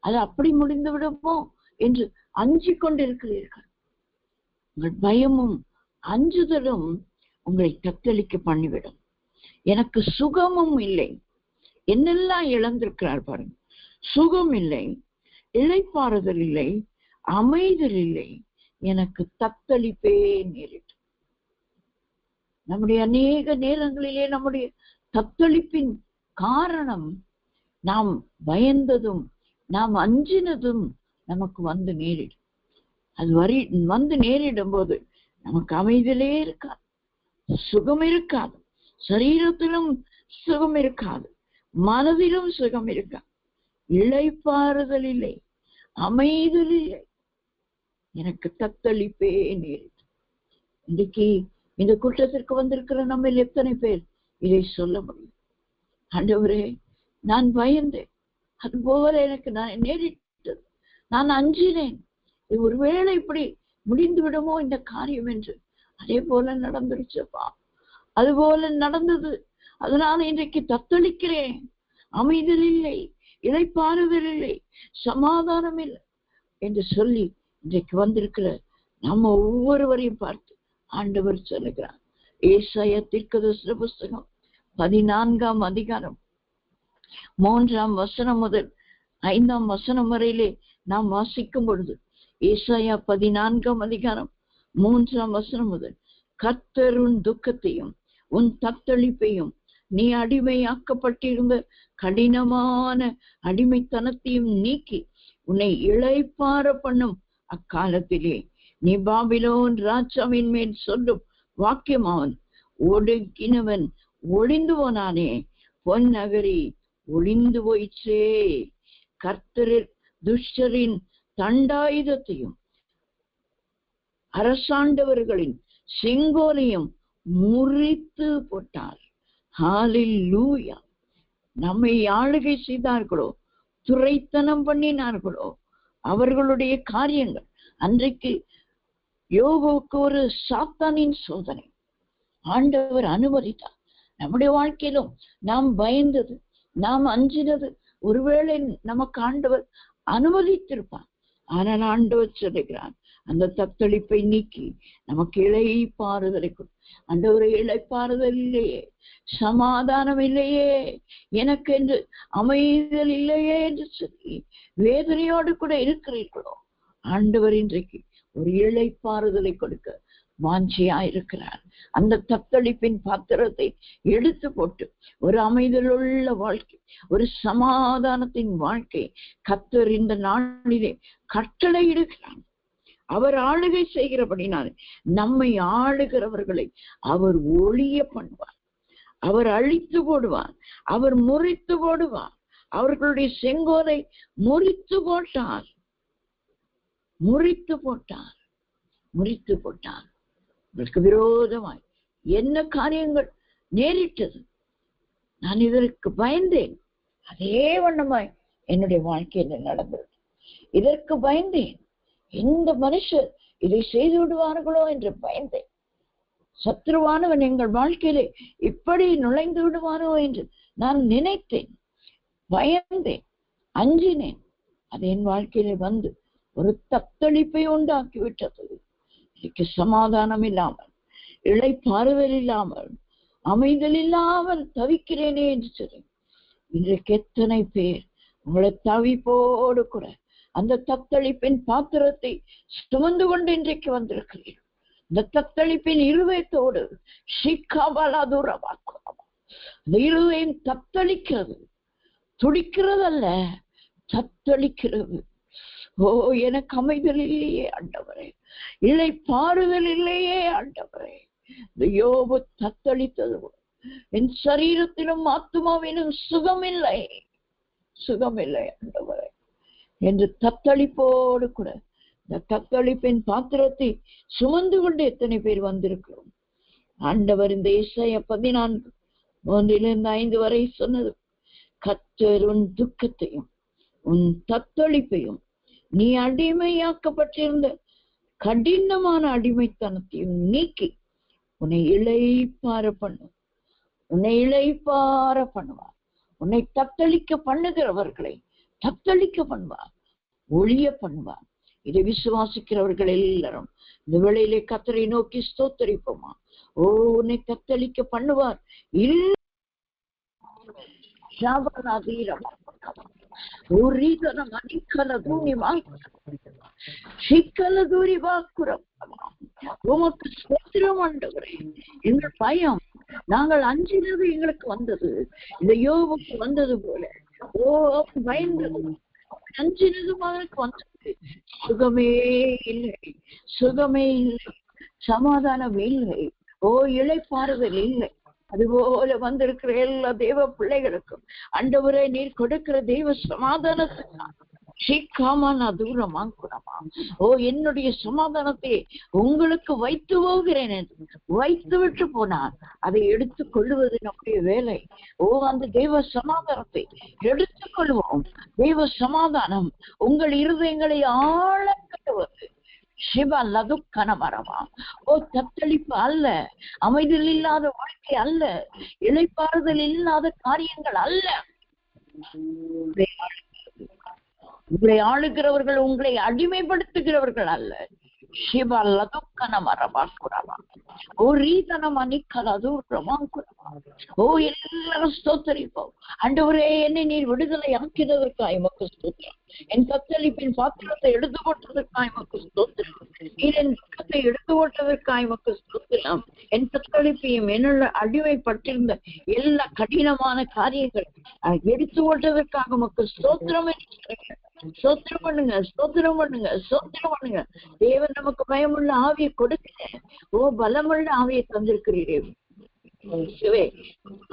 அது அப்படி முடிந்து விடுமோ என்று அஞ்சு கொண்டிருக்கிறீர்கள். உங்கள் பயமும் அஞ்சுதலும் உங்களை தத்தளிக்க பண்ணிவிடும். எனக்கு சுகமும் இல்லை, என்னெல்லாம் இழந்திருக்கிறார் பாருங்க. சுகம் இல்லை, இளைப்பாறுதல் இல்லை, அமைதல் இல்லை, எனக்கு தத்தளிப்பே நேரிடும். நம்முடைய அநேக நேரங்களிலே நம்முடைய தத்தளிப்பின் காரணம் நாம் பயந்ததும் நாம் அஞ்சினதும் நமக்கு வந்து நேரிடும். அது வந்து நேரிடும் போது நமக்கு அமைதலே இருக்காது, சுகம் இருக்காது, சரீரத்திலும் சுகம் இருக்காது, மனதிலும் சுகம் இருக்காது, இளைப்பாறுதல் இல்லை, அமைதல் இல்லை, எனக்கு தத்தளிப்பே நேரிடும். இன்றைக்கு இந்த கூட்டத்திற்கு வந்திருக்கிற நம்ம எத்தனை பேர் இதை சொல்ல முடியும்? ஆண்டவரே, நான் பயந்தேன், அது போல எனக்கு நேரிட்டது, நான் அஞ்சினேன், ஒருவேளை இப்படி முடிந்து விடுமோ இந்த காரியம் என்று. அதே போல நடந்துருச்சப்பா, அது போல நடந்தது, அதனால இன்றைக்கு தத்தளிக்கிறேன், அமைதல் இல்லை, இளைப்பாறுதல் இல்லை, சமாதானம் இல்லை என்று சொல்லி இன்றைக்கு வந்திருக்கிற நம்ம ஒவ்வொருவரையும் பார்த்து ஆண்டவர் சொல்லுகிறார். ஏசாயா தீர்க்கதரிசன புஸ்தகம் 14ஆம் அதிகாரம் 3ஆம் வசனம் முதல் 5ஆம் வசனம் வரையிலே நாம் வாசிக்கும் பொழுது, ஏசாயா 14ஆம் அதிகாரம் 3ஆம் வசனம் முதல், கர்த்தர் உன் துக்கத்தையும் உன் தத்தளிப்பையும் நீ அடிமையாக்கப்பட்டிருந்த கடினமான அடிமைத்தனத்தையும் நீக்கி உன்னை இளைப்பாற பண்ணும் அக்காலத்திலே நீ பாபிலோன் ராஜாவின் மேல் சொல்லும் வாக்கியமாவன், ஒடுக்கினவன் ஒளிந்து போனானே, பொன் நகரி ஒளிந்து போயிற்றே, கர்த்தரின் துஷ்டரின் தண்டாயுதத்தையும் அரசாண்டவர்களின் செங்கோலையும் முறித்து போட்டார். ஹல்லேலூயா. நம்மை ஆளுகை செய்தார்களோ, துரைத்தனம் பண்ணினார்களோ, அவர்களுடைய காரியங்கள் அன்றைக்கு யோபுவுக்கு ஒரு சாத்தானின் சோதனை ஆண்டவர் அனுமதித்தார். நம்முடைய வாழ்க்கையிலும் நாம் பயந்தது, நாம் அஞ்சினது ஒருவேளை நமக்கு ஆண்டவர் அனுமதித்திருப்பார். ஆனால் ஆண்டவர் சொல்லுகிறார், அந்த தத்தளிப்பை நீக்கி நமக்கு இளைப்பாறுதலை கொடு. ஆண்டவரை, இளைப்பாறுதல் இல்லையே, சமாதானம் இல்லையே, எனக்கு என்று அமைதல் இல்லையே என்று சொல்லி வேதனையோடு கூட இருக்கிறீர்களோ, ஆண்டவர் இன்றைக்கு ஒரு இளைப்பாறுதலை கொடுக்க வாஞ்சியாயிருக்கிறார். அந்த தத்தளிப்பின் பாத்திரத்தை எடுத்து போட்டு ஒரு அமைதலுள்ள வாழ்க்கை, ஒரு சமாதானத்தின் வாழ்க்கை கர்த்தர் இந்த நாளிலே கட்டளை இடுகிறார். அவர் ஆளுகை செய்கிறபடினால் நம்மை ஆளுகிறவர்களை அவர் ஒழிய பண்ணுவார், அவர் அழித்து போடுவார், அவர் முறித்து போடுவார். அவர்களுடைய செங்கோலை முறித்து போட்டார், முறித்து போட்டார், முறித்து போட்டார். இதற்கு விரோதமாய் என்ன காரியங்கள் நேரிட்டது, நான் இதற்கு பயந்தேன், அதே வண்ணமாய் என்னுடைய வாழ்க்கையில நடந்தது. இதற்கு பயந்தேன், எந்த மனுஷர் இதை செய்து விடுவார்களோ என்று பயந்தேன். சத்ருவானவன் எங்கள் வாழ்க்கையிலே இப்படி நுழைந்து விடுவாரோ என்று நான் நினைத்தேன், பயந்தேன், அஞ்சினேன். அது என் வாழ்க்கையிலே வந்து ஒரு தத்தளிப்பை உண்டாக்கி விட்டது. எனக்கு சமாதானம் இல்லாமல், இளைப்பாறுதல் இல்லாமல், அமைதல் இல்லாமல் தவிக்கிறேனே என்று சொல்லி இன்றைக்கு எத்தனை பேர் உங்களை தவிப்போடு கூட அந்த தத்தளிப்பின் பாத்திரத்தை சுமந்து கொண்டு இன்றைக்கு வந்திருக்கிறீர்கள். இந்த தத்தளிப்பின் இருதயத்தோடு அந்த இருதயம் தத்தளிக்கிறது, துடிக்கிறதல்ல, தத்தளிக்கிறது. ஓ, எனக்கு அமைதல் இல்லையே ஆண்டவரே, இளைப்பாறுதல் இல்லையே ஆண்டவரே. இந்த யோபு தத்தளித்தது, என் சரீரத்திலும் ஆத்துமாவிலும் சுகமில்லை, சுகமில்லை ஆண்டவரே என்று தத்தளிப்போடு கூட இந்த தத்தளிப்பின் பாத்திரத்தை சுமந்து கொண்டு எத்தனை பேர் வந்திருக்கிறோம். ஆண்டவர் இந்த ஏசாயா 14:1-5 வரை சொன்னது, கர்த்தர் உன் துக்கத்தையும் உன் தத்தளிப்பையும் நீ அடிமையாக்கப்பட்டிருந்த கடினமான அடிமைத்தனத்தையும் நீக்கி உன்னை இளைப்பார பண்ணும். உன்னை இளைப்பார பண்ணுவார். உன்னை தத்தளிக்க பண்ணுகிறவர்களை தத்தளிக்க பண்ணுவார், ஒளிய பண்ணுவார். இதை விசுவாசிக்கிறவர்கள் எல்லாரும் இந்த வேளையிலே கர்த்தரை நோக்கி ஸ்தோத்தரிப்போமா. ஓ, உன்னை தத்தளிக்க பண்ணுவார். உமக்கு ஸ்தோத்திரம் ஆண்டவரே. எங்கள் பயம், நாங்கள் அஞ்சினது எங்களுக்கு வந்தது, இந்த யோபுக்கு வந்தது போல. ஓ, பயந்தது அஞ்சினதும் அவனுக்கு வந்தது. சுகமே இல்லை, சுகமே இல்லை, சமாதானம் இல்லை, ஓ இளைப்பாறுதல் இல்லை. அதுபோல வந்திருக்கிற எல்லா தேவ பிள்ளைகளுக்கும் ஆண்டவரே நீர் கொடுக்கிற தெய்வ சமாதானத்துக்கு சீக்கிரமா தூரமா கூடமா. ஓ, என்னுடைய சமாதானத்தை உங்களுக்கு வைத்து போகிறேன் என்று வைத்து விட்டு போனார். அதை எடுத்துக் கொள்ளுவது நம்முடைய வேலை. ஓ, அந்த தெய்வ சமாதானத்தை எடுத்துக் கொள்வோம். தெய்வ சமாதானம் உங்கள் இருதயங்களை ஆழ கட்டுவது. சிவ லதுக்கன மரமா. ஓ, தத்தளிப்பு அல்ல, அமைதல் இல்லாத வாழ்க்கை அல்ல, இளைப்பாறுதல் இல்லாத காரியங்கள் அல்ல. உங்களை ஆளுகிறவர்கள் உங்களை அடிமைப்படுத்துகிறவர்கள் அல்ல. சிவ லதுக்கன மரமா குறவா. ஓ, ரீதனமா நிக்கலது ரமாங்குறவா. ஓ, எல்லாரும் ஸ்தோத்தரிப்போம். ஆண்டவரே, என்னை நீர் விடுதலை ஆக்கினதற்காய் உமக்கு ஸ்தோத்திரம். என் தத்தளிப்பின் பாத்திரத்தை எடுத்து போட்டதற்காய் உமக்கு ஸ்தோத்திரம். நீர் என் துக்கத்தை எடுத்து போட்டதற்காய் உமக்கு ஸ்தோத்திரம். என் தத்தளிப்பையும் என்னுள்ள அடிமைப்பட்டிருந்த எல்லா கடினமான காரியங்கள் எடுத்து போட்டதற்காக உமக்கு ஸ்தோத்திரம் என்று ஸ்தோத்திரம் பண்ணுங்க, ஸ்தோத்திரம் பண்ணுங்க, ஸ்தோத்திரம் பண்ணுங்க. தேவன் நமக்கு பயமுள்ள ஆவியை கொடுக்க, ஓ பலமுள்ள ஆவியை தந்திருக்கிறீரே சிவே.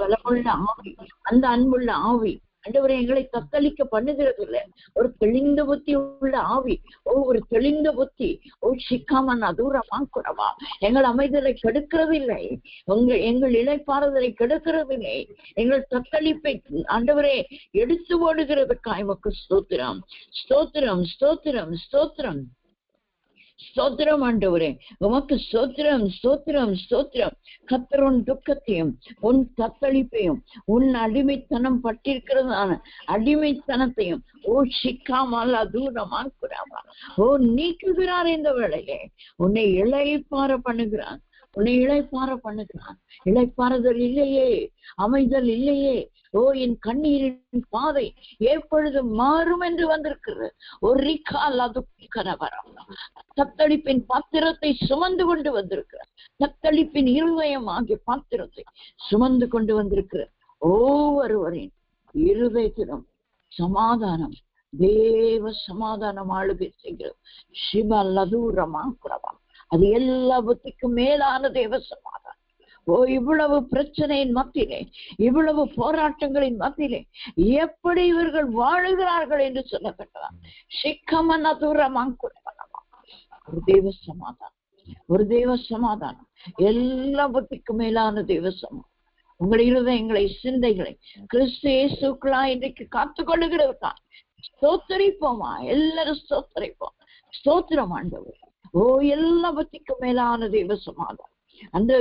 பலமுள்ள ஆவி, அந்த அன்புள்ள ஆவி ஆண்டவரே எங்களை தத்தளிக்க பண்ணுகிறது இல்ல. ஒரு தெளிந்த புத்தி உள்ள ஆவி, ஓ ஒரு தெளிந்த புத்தி, ஓ சிக்காமன்னா தூரமா கூடவா. எங்கள் அமைதலை கெடுக்கிறது இல்லை, எங்கள் இளைப்பாறுதலை கெடுக்கிறது இல்லை. எங்கள் தத்தளிப்பை ஆண்டவரே எடுத்து ஓடுகிறதுக்காய் உமக்கு ஸ்தோத்திரம், ஸ்தோத்திரம், ஸ்தோத்திரம், ஸ்தோத்திரம், ஸ்தோத்திரம் ஆண்டவரே உமக்கு ஸ்தோத்திரம், ஸ்தோத்திரம், ஸ்தோத்திரம். கர்த்தர் உன் துக்கத்தையும் உன் தத்தளிப்பையும் உன் அடிமைத்தனம் பட்டிருக்கிறதான அடிமைத்தனத்தையும் ஓ சிக்காமல்லா தூரமா கூடாமா ஓ நீக்குகிறார். இந்த வேளையிலே உன்னை இளைப்பாற பண்ணுகிறான், உன்னை இளைப்பாற பண்ணுகிறான். இளைப்பாறுதல் இல்லையே, அமைதல் இல்லையே. ஓ, என் கண்ணீரின் பாதை எப்பொழுது மாறும் என்று வந்திருக்கிறது. ஒரு கால் அது கனவரம் தத்தளிப்பின் பாத்திரத்தை சுமந்து கொண்டு வந்திருக்கிறார். தத்தளிப்பின் இருதயம் ஆகிய பாத்திரத்தை சுமந்து கொண்டு வந்திருக்கிற ஒவ்வொருவரின் இருதயத்திலும் சமாதானம், தேவ சமாதானம் ஆளுகை செய்கிறது. சிவ லதூரமா குறவா. அது எல்லா புத்திக்கும் மேலான தேவ சமாதானம். ஓ, இவ்வளவு பிரச்சனையின் மத்தியிலே, இவ்வளவு போராட்டங்களின் மத்தியிலே எப்படி இவர்கள் வாழுகிறார்கள் என்று சொல்லப்பட்டதா. சிக்கமன தூரமா குறவா. ஒரு தேவ சமாதானம், ஒரு தேவ சமாதானம், எல்லா புத்திக்கும் மேலான தேவ சமாதானம். உங்கள் இருதயங்களை சிந்தைகளை கிறிஸ்து இயேசுக்குள்ளா இன்றைக்கு காத்துக் கொள்ளுகிறதுதான். ஸ்தோத்தரிப்போமா, எல்லாரும் ஸ்தோத்தரிப்போம். ஸ்தோத்திரம் ஆண்டவர். ஓ, எல்லா பத்திக்கும் மேலான தேவ சமாதானம். அந்த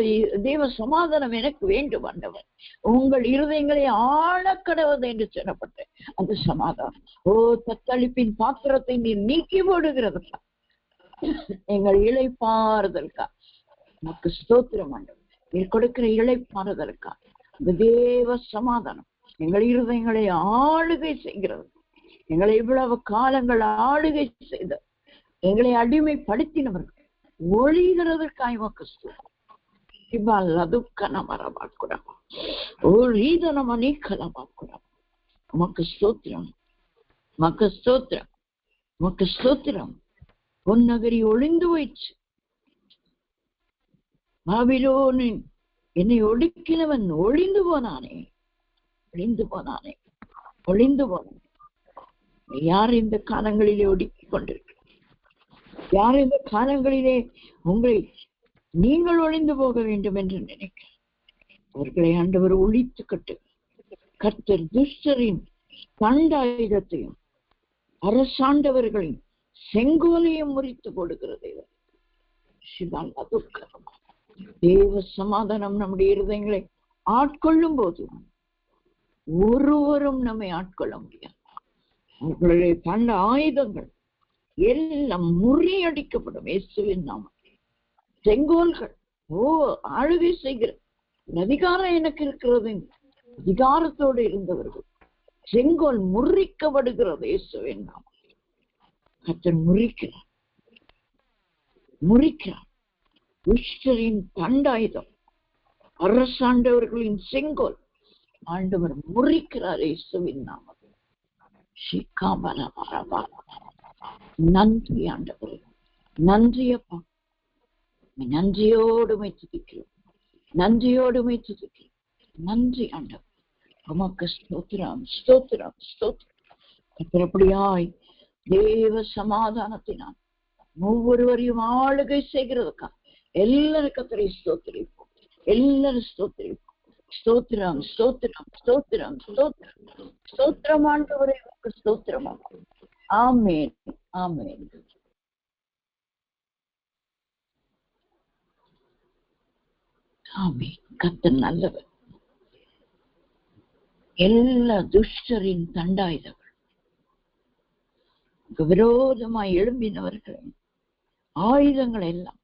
தேவ சமாதானம் எனக்கு வேண்டும் ஆண்டவர். உங்கள் இருதயங்களை ஆழக்கடவது என்று சொல்லப்பட்ட அந்த சமாதானம். ஓ, தத்தளிப்பின் பாத்திரத்தை நீர் நீக்கி போடுகிறதுக்கா, எங்கள் இளைப்பாறுதலுக்கா நமக்கு ஸ்தோத்திரம் ஆண்டவர். நீர் கொடுக்கிற இளைப்பாறுதலுக்கா அந்த தேவ சமாதானம் எங்கள் இருதயங்களை ஆளுகை செய்கிறது. எங்களை இவ்வளவு காலங்கள் ஆளுகை செய்த எங்களை அடிமைப்படுத்தினவர்கள் ஒழிகிறதற்காய் உமக்கு ஸ்தோத்திரம். உமக்கு ஸ்தோத்திரம், உமக்கு ஸ்தோத்திரம், உமக்கு ஸ்தோத்திரம். பொன்னகரி ஒளிந்து போயிடுச்சு. பாபிலோனின் என்னை ஒடுக்கினவன் ஒளிந்து போனானே, ஒளிந்து போனானே, ஒளிந்து போனானே. யார் இந்த காலங்களிலே ஒடுக்கி கொண்டிருக்க? யார் இந்த காலங்களிலே உங்களை நீங்கள் ஒளிந்து போக வேண்டும் என்று நினைக்க அவர்களை ஆண்டவர் ஒழித்து கட்டு. கர்த்தர் துஷ்டரின் தண்டாயுதத்தையும் அரசாண்டவர்களின் செங்கோலையும் முறித்து போடுகிற தேவன். தேவ சமாதானம் நம்முடைய இருதயங்களை ஆட்கொள்ளும் போது ஒருவரும் நம்மை ஆட்கொள்ள முடியாது. அவர்களுடைய தண்ட ஆயுதங்கள் எல்லாம் முறியடிக்கப்படும் இயேசுவின் நாமம். செங்கோல்கள் ஆளுகை செய்கிற அதிகாரம் எனக்கு இருக்கிறது, அதிகாரத்தோடு இருந்தவர்கள் செங்கோல் முறிக்கப்படுகிறது இயேசுவின் நாமம். கர்த்தர் முறிக்கிறார். துஷ்டரின் தண்டாயுதம், அரசாண்டவர்களின் செங்கோல் ஆண்டவர் முறிக்கிறார் இயேசுவின் நாமம். நன்றி ஆண்டவர், நன்றி அப்பா. நன்றியோடு துதிக்கிறோம், நன்றியோடு துதிக்கிறோம். நன்றி ஆண்டவர், உமக்கு ஸ்தோத்திரம், ஸ்தோத்திரம், ஸ்தோத்திரம். எப்படியாய் தேவ சமாதானத்தினால் ஒவ்வொருவரையும் ஆளுகை செய்கிறதுக்கா எல்லாரும் கர்த்தரை ஸ்தோத்திரிப்போம், எல்லாரும் ஸ்தோத்திரிப்போம். ஸ்தோத்திரம், ஸ்தோத்திரம், ஸ்தோத்திரம், ஸ்தோத்திரம், ஸ்தோத்திரம் ஆண்டவரே, ஸ்தோத்திரம். ஆமென், ஆமென். ஆமென். கர்த்தர் நல்லவர். எல்லா துஷ்டரின் தண்டாயுதங்கள் விரோதமாய் எழும்பினவர்களை ஆயுதங்கள் எல்லாம்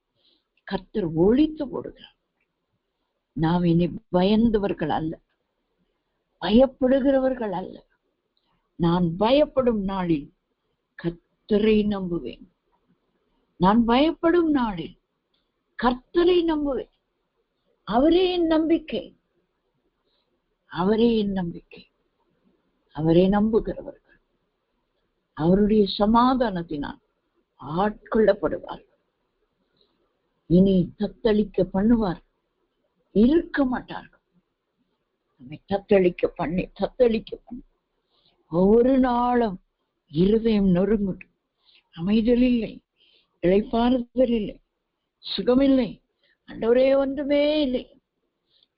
கர்த்தர் ஒழித்து போடுகிறார். நாம் இனி பயந்தவர்கள் அல்ல, பயப்படுகிறவர்கள் அல்ல. நான் பயப்படும் நாளில் கர்த்தரை நம்புவேன். நான் பயப்படும் நாளில் கர்த்தரை நம்புவேன். அவரே என் நம்பிக்கை, அவரே என் நம்பிக்கை. அவரை நம்புகிறவர்கள் அவருடைய சமாதானத்தினால் ஆட்கொள்ளப்படுவார்கள். இனி தத்தளிக்க பண்ணுவார், இருக்க மாட்டார்கள். நம்மை தத்தளிக்க பண்ணி ஒவ்வொரு நாளும் இருதயம் நொறுங்கும். அமைதல் இல்லை, இளைப்பாறுதல் இல்லை, சுகமில்லை, ஆண்டவரே ஒன்றுமே இல்லை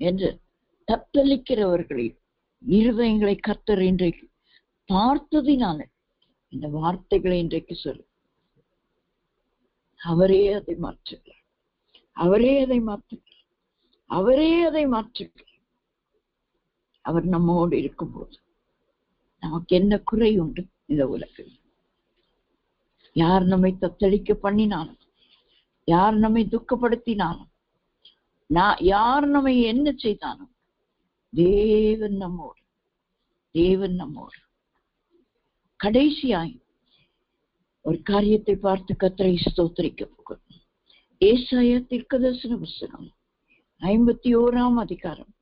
என்று தத்தளிக்கிறவர்களின் இருதயங்களை கர்த்தர் இன்றைக்கு பார்த்ததினால இந்த வார்த்தைகளை இன்றைக்கு சொல்லு. அவரே அதை மாற்றுகிறார், அவரே அதை மாற்றுகிறார், அவரே அதை மாற்றுகிறார். அவர் நம்மோடு இருக்கும்போது நமக்கு என்ன குறை உண்டு? இந்த உலகில் யார் நம்மை தத்தளிக்க பண்ணினாலும், யார் நம்மை துக்கப்படுத்தினாலும், யார் நம்மை என்ன செய்தாலும் தேவன் நம்மோடு, தேவன் நம்மோடு. கடைசியாய் ஒரு காரியத்தை பார்த்து கர்த்தரை ஸ்தோத்திரிக்க போகிறோம். ஏசாயா தீர்க்கதரிசன புத்தகம் 51 அதிகாரம்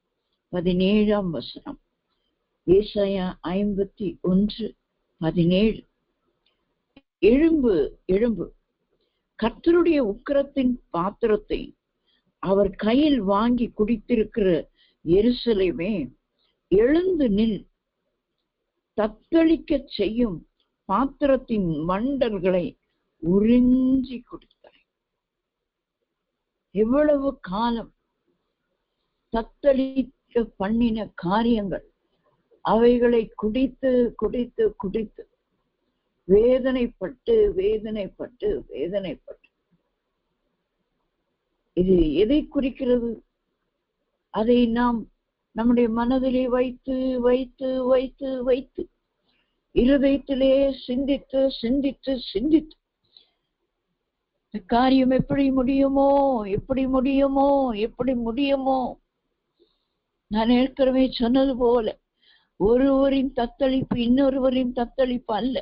17 வசனம். ஏசாயா 51:17. எழும்பு, எழும்பு, கர்த்தருடைய உக்கிரத்தின் பாத்திரத்தை அவர் கையில் வாங்கி குடித்திருக்கிற எருசலேமே, எழுந்து நில், தத்தளிக்க செய்யும் பாத்திரத்தின் மண்டல்களை உறிஞ்சி கொடுத்தாய். எவ்வளவு காலம் தத்தளிக்க பண்ணின காரியங்கள், அவைகளை குடித்து குடித்து குடித்து வேதனைப்பட்டு வேதனைப்பட்டு வேதனைப்பட்டு. இது எதை குறிக்கிறது? அதை நாம் நம்முடைய மனதிலே வைத்து வைத்து வைத்து வைத்து இருதயத்திலே சிந்தித்து சிந்தித்து சிந்தித்து காரியம் எப்படி முடியுமோ, எப்படி முடியுமோ, எப்படி முடியுமோ. நான் ஏற்கனவே சொன்னது போல ஒருவரின் தத்தளிப்பு இன்னொருவரின் தத்தளிப்பு அல்ல.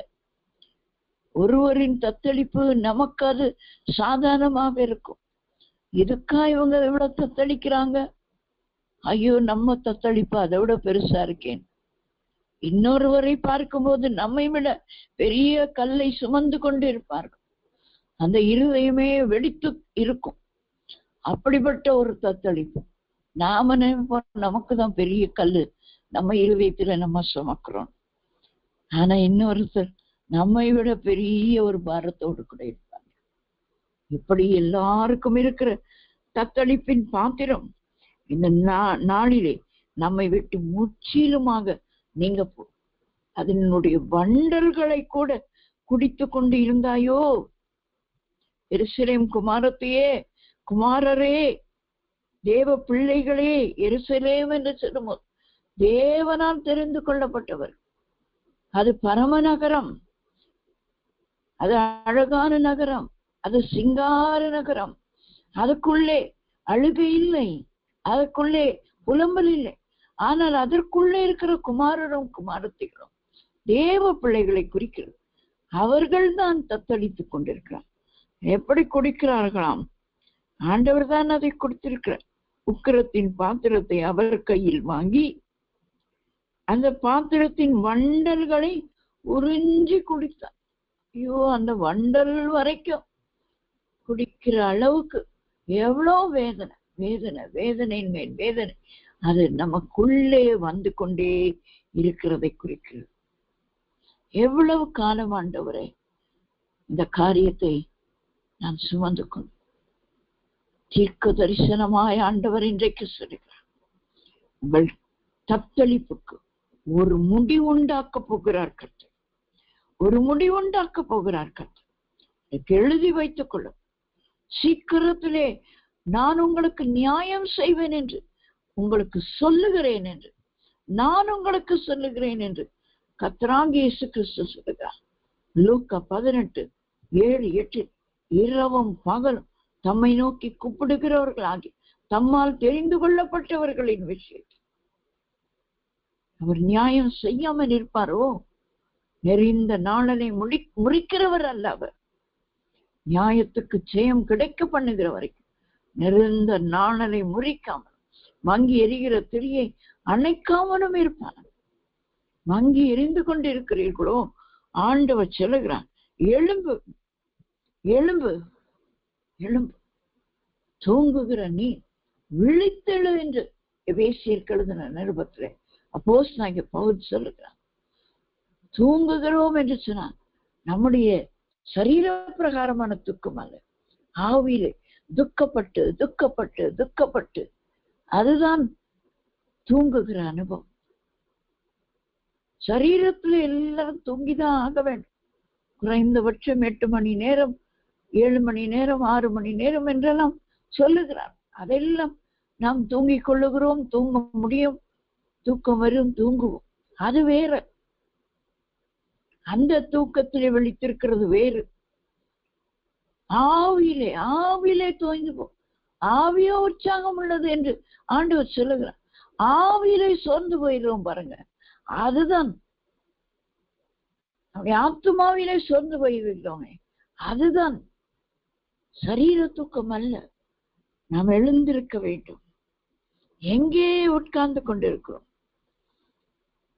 ஒருவரின் தத்தளிப்பு நமக்கு அது சாதாரணமாக இருக்கும். இதுக்கா இவங்க எவ்வளவு தத்தளிக்கிறாங்க, ஐயோ நம்ம தத்தளிப்பு அதை விட பெருசா இருக்கேன். இன்னொருவரை பார்க்கும்போது நம்மை விட பெரிய கல்லை சுமந்து கொண்டு இருப்பார்கள். அந்த இருதயமே வெடித்து இருக்கும். அப்படிப்பட்ட ஒரு தத்தளிப்பு. நாம நமக்கு தான் பெரிய கல்லு நம்ம இருதயத்துல நம்ம சுமக்கிறோம். ஆனா இன்னொருத்தர் நம்மை விட பெரிய ஒரு பாரத்தோடு கூட இருப்பாங்க. இப்படி எல்லாருக்கும் இருக்கிற தத்தளிப்பின் பாத்திரம் இந்த நாளிலே நம்மை விட்டு முற்றிலுமாக நீங்க அதனுடைய வண்டல்களை கூட குடித்து கொண்டு இருந்தாயோ? எருசலேம் குமாரத்தையே, குமாரரே, தேவ பிள்ளைகளே, எருசலேம் என்று சொல்லும்போது தேவனால் தெரிந்து கொள்ளப்பட்டவர். அது பரம நகரம், அது அழகான நகரம், அது சிங்கார நகரம். அதுக்குள்ளே அழுகை இல்லை, அதற்குள்ளே புலம்பல் இல்லை. ஆனால் அதற்குள்ளே இருக்கிற குமாரரும் குமாரத்திகளும் தேவ பிள்ளைகளை குறிக்கிறது. அவர்கள் தான் தத்தளித்துக் கொண்டிருக்கிறார். எப்படி கொடுக்கிறார்களாம்? ஆண்டவர் தான் அதை கொடுத்திருக்கிறார். உக்கிரத்தின் பாத்திரத்தை அவர் கையில் வாங்கி அந்த பாத்திரத்தின் வண்டல்களை உறிஞ்சி குடித்தார். ஐயோ, அந்த வண்டல் வரைக்கும் குடிக்கிற அளவுக்கு எவ்வளோ வேதனை, வேதனை, வேதனையின் மேல் வேதனை. அது நமக்குள்ளே வந்து கொண்டே இருக்கிறதை குறிக்கிறது. எவ்வளவு காலம் ஆண்டவரே இந்த காரியத்தை நான் சுமந்து கொண்டு தீர்க்க தரிசனமாய் ஆண்டவர் இன்றைக்கு சொல்லுகிறார். உங்கள் தத்தளிப்புக்கு ஒரு முடிவு உண்டாக்க போகிறார் கர்த்தர். ஒரு முடிவு உண்டாக்க போகிறார் கர்த்தர். எழுதி வைத்துக் கொள்ளும். சீக்கிரத்திலே நான் உங்களுக்கு நியாயம் செய்வேன் என்று உங்களுக்கு சொல்லுகிறேன் என்று, நான் உங்களுக்கு சொல்லுகிறேன் என்று கர்த்தராகிய இயேசு கிறிஸ்து சொல்லுகிறார். லூக்கா 18:7-8 இரவும் பகலும் தம்மை நோக்கி கூப்பிடுகிறவர்களாகி தம்மால் தெரிந்து கொள்ளப்பட்டவர்களின் விஷயத்தில் அவர் நியாயம் செய்யாமல் இருப்பாரோ? நெறிந்த நாளனை முறிக்கிறவர் அல்ல அவர். நியாயத்துக்கு ஜெயம் கிடைக்க பண்ணுகிற வரைக்கும் நெறிந்த நாளனை முறிக்காமல், மங்கி எரிகிற திரியை அணைக்காமலும் இருப்பார். மங்கி எரிந்து கொண்டு இருக்கிறீர்களோ? ஆண்டவர் சொல்லுகிறான், எழும்பு, எழும்பு, எழும்பு, தூங்குகிற நீ விழித்தெழு என்று எபேசியருக்கு எழுதின நிருபத்திலே அப்போஸ்தலனாகிய பவுல் சொல்லுகிறான். தூங்குகிறோம் என்று சொன்னான். நம்முடைய சரீர பிரகாரமான துக்கம் அல்ல, ஆவியிலே துக்கப்பட்டு துக்கப்பட்டு துக்கப்பட்டு அதுதான் தூங்குகிற அனுபவம். சரீரத்துல எல்லாரும் தூங்கிதான் ஆக வேண்டும். குறைந்தபட்சம் 8 மணி நேரம், 7 மணி நேரம், 6 மணி நேரம் என்றெல்லாம் சொல்லுகிறார். அதெல்லாம் நாம் தூங்கிக் கொள்ளுகிறோம், தூங்க முடியும், தூக்கம் வரும், தூங்குவோம். அது வேற. அந்த தூக்கத்திலே விழித்திருக்கிறது வேறு. ஆவியிலே ஆவியிலே தோய்ந்து போ, ஆவியோ உற்சாகம் உள்ளது என்று ஆண்டவர் சொல்லுகிறார். ஆவியிலே சோர்ந்து போயிடுவோம் பாருங்க, அதுதான். அப்படி ஆத்துமாவிலே சோர்ந்து போயிருக்கிறோமே, அதுதான் சரீர தூக்கம் அல்ல. நாம் எழுந்திருக்க வேண்டும். எங்கே உட்கார்ந்து கொண்டிருக்கிறோம்?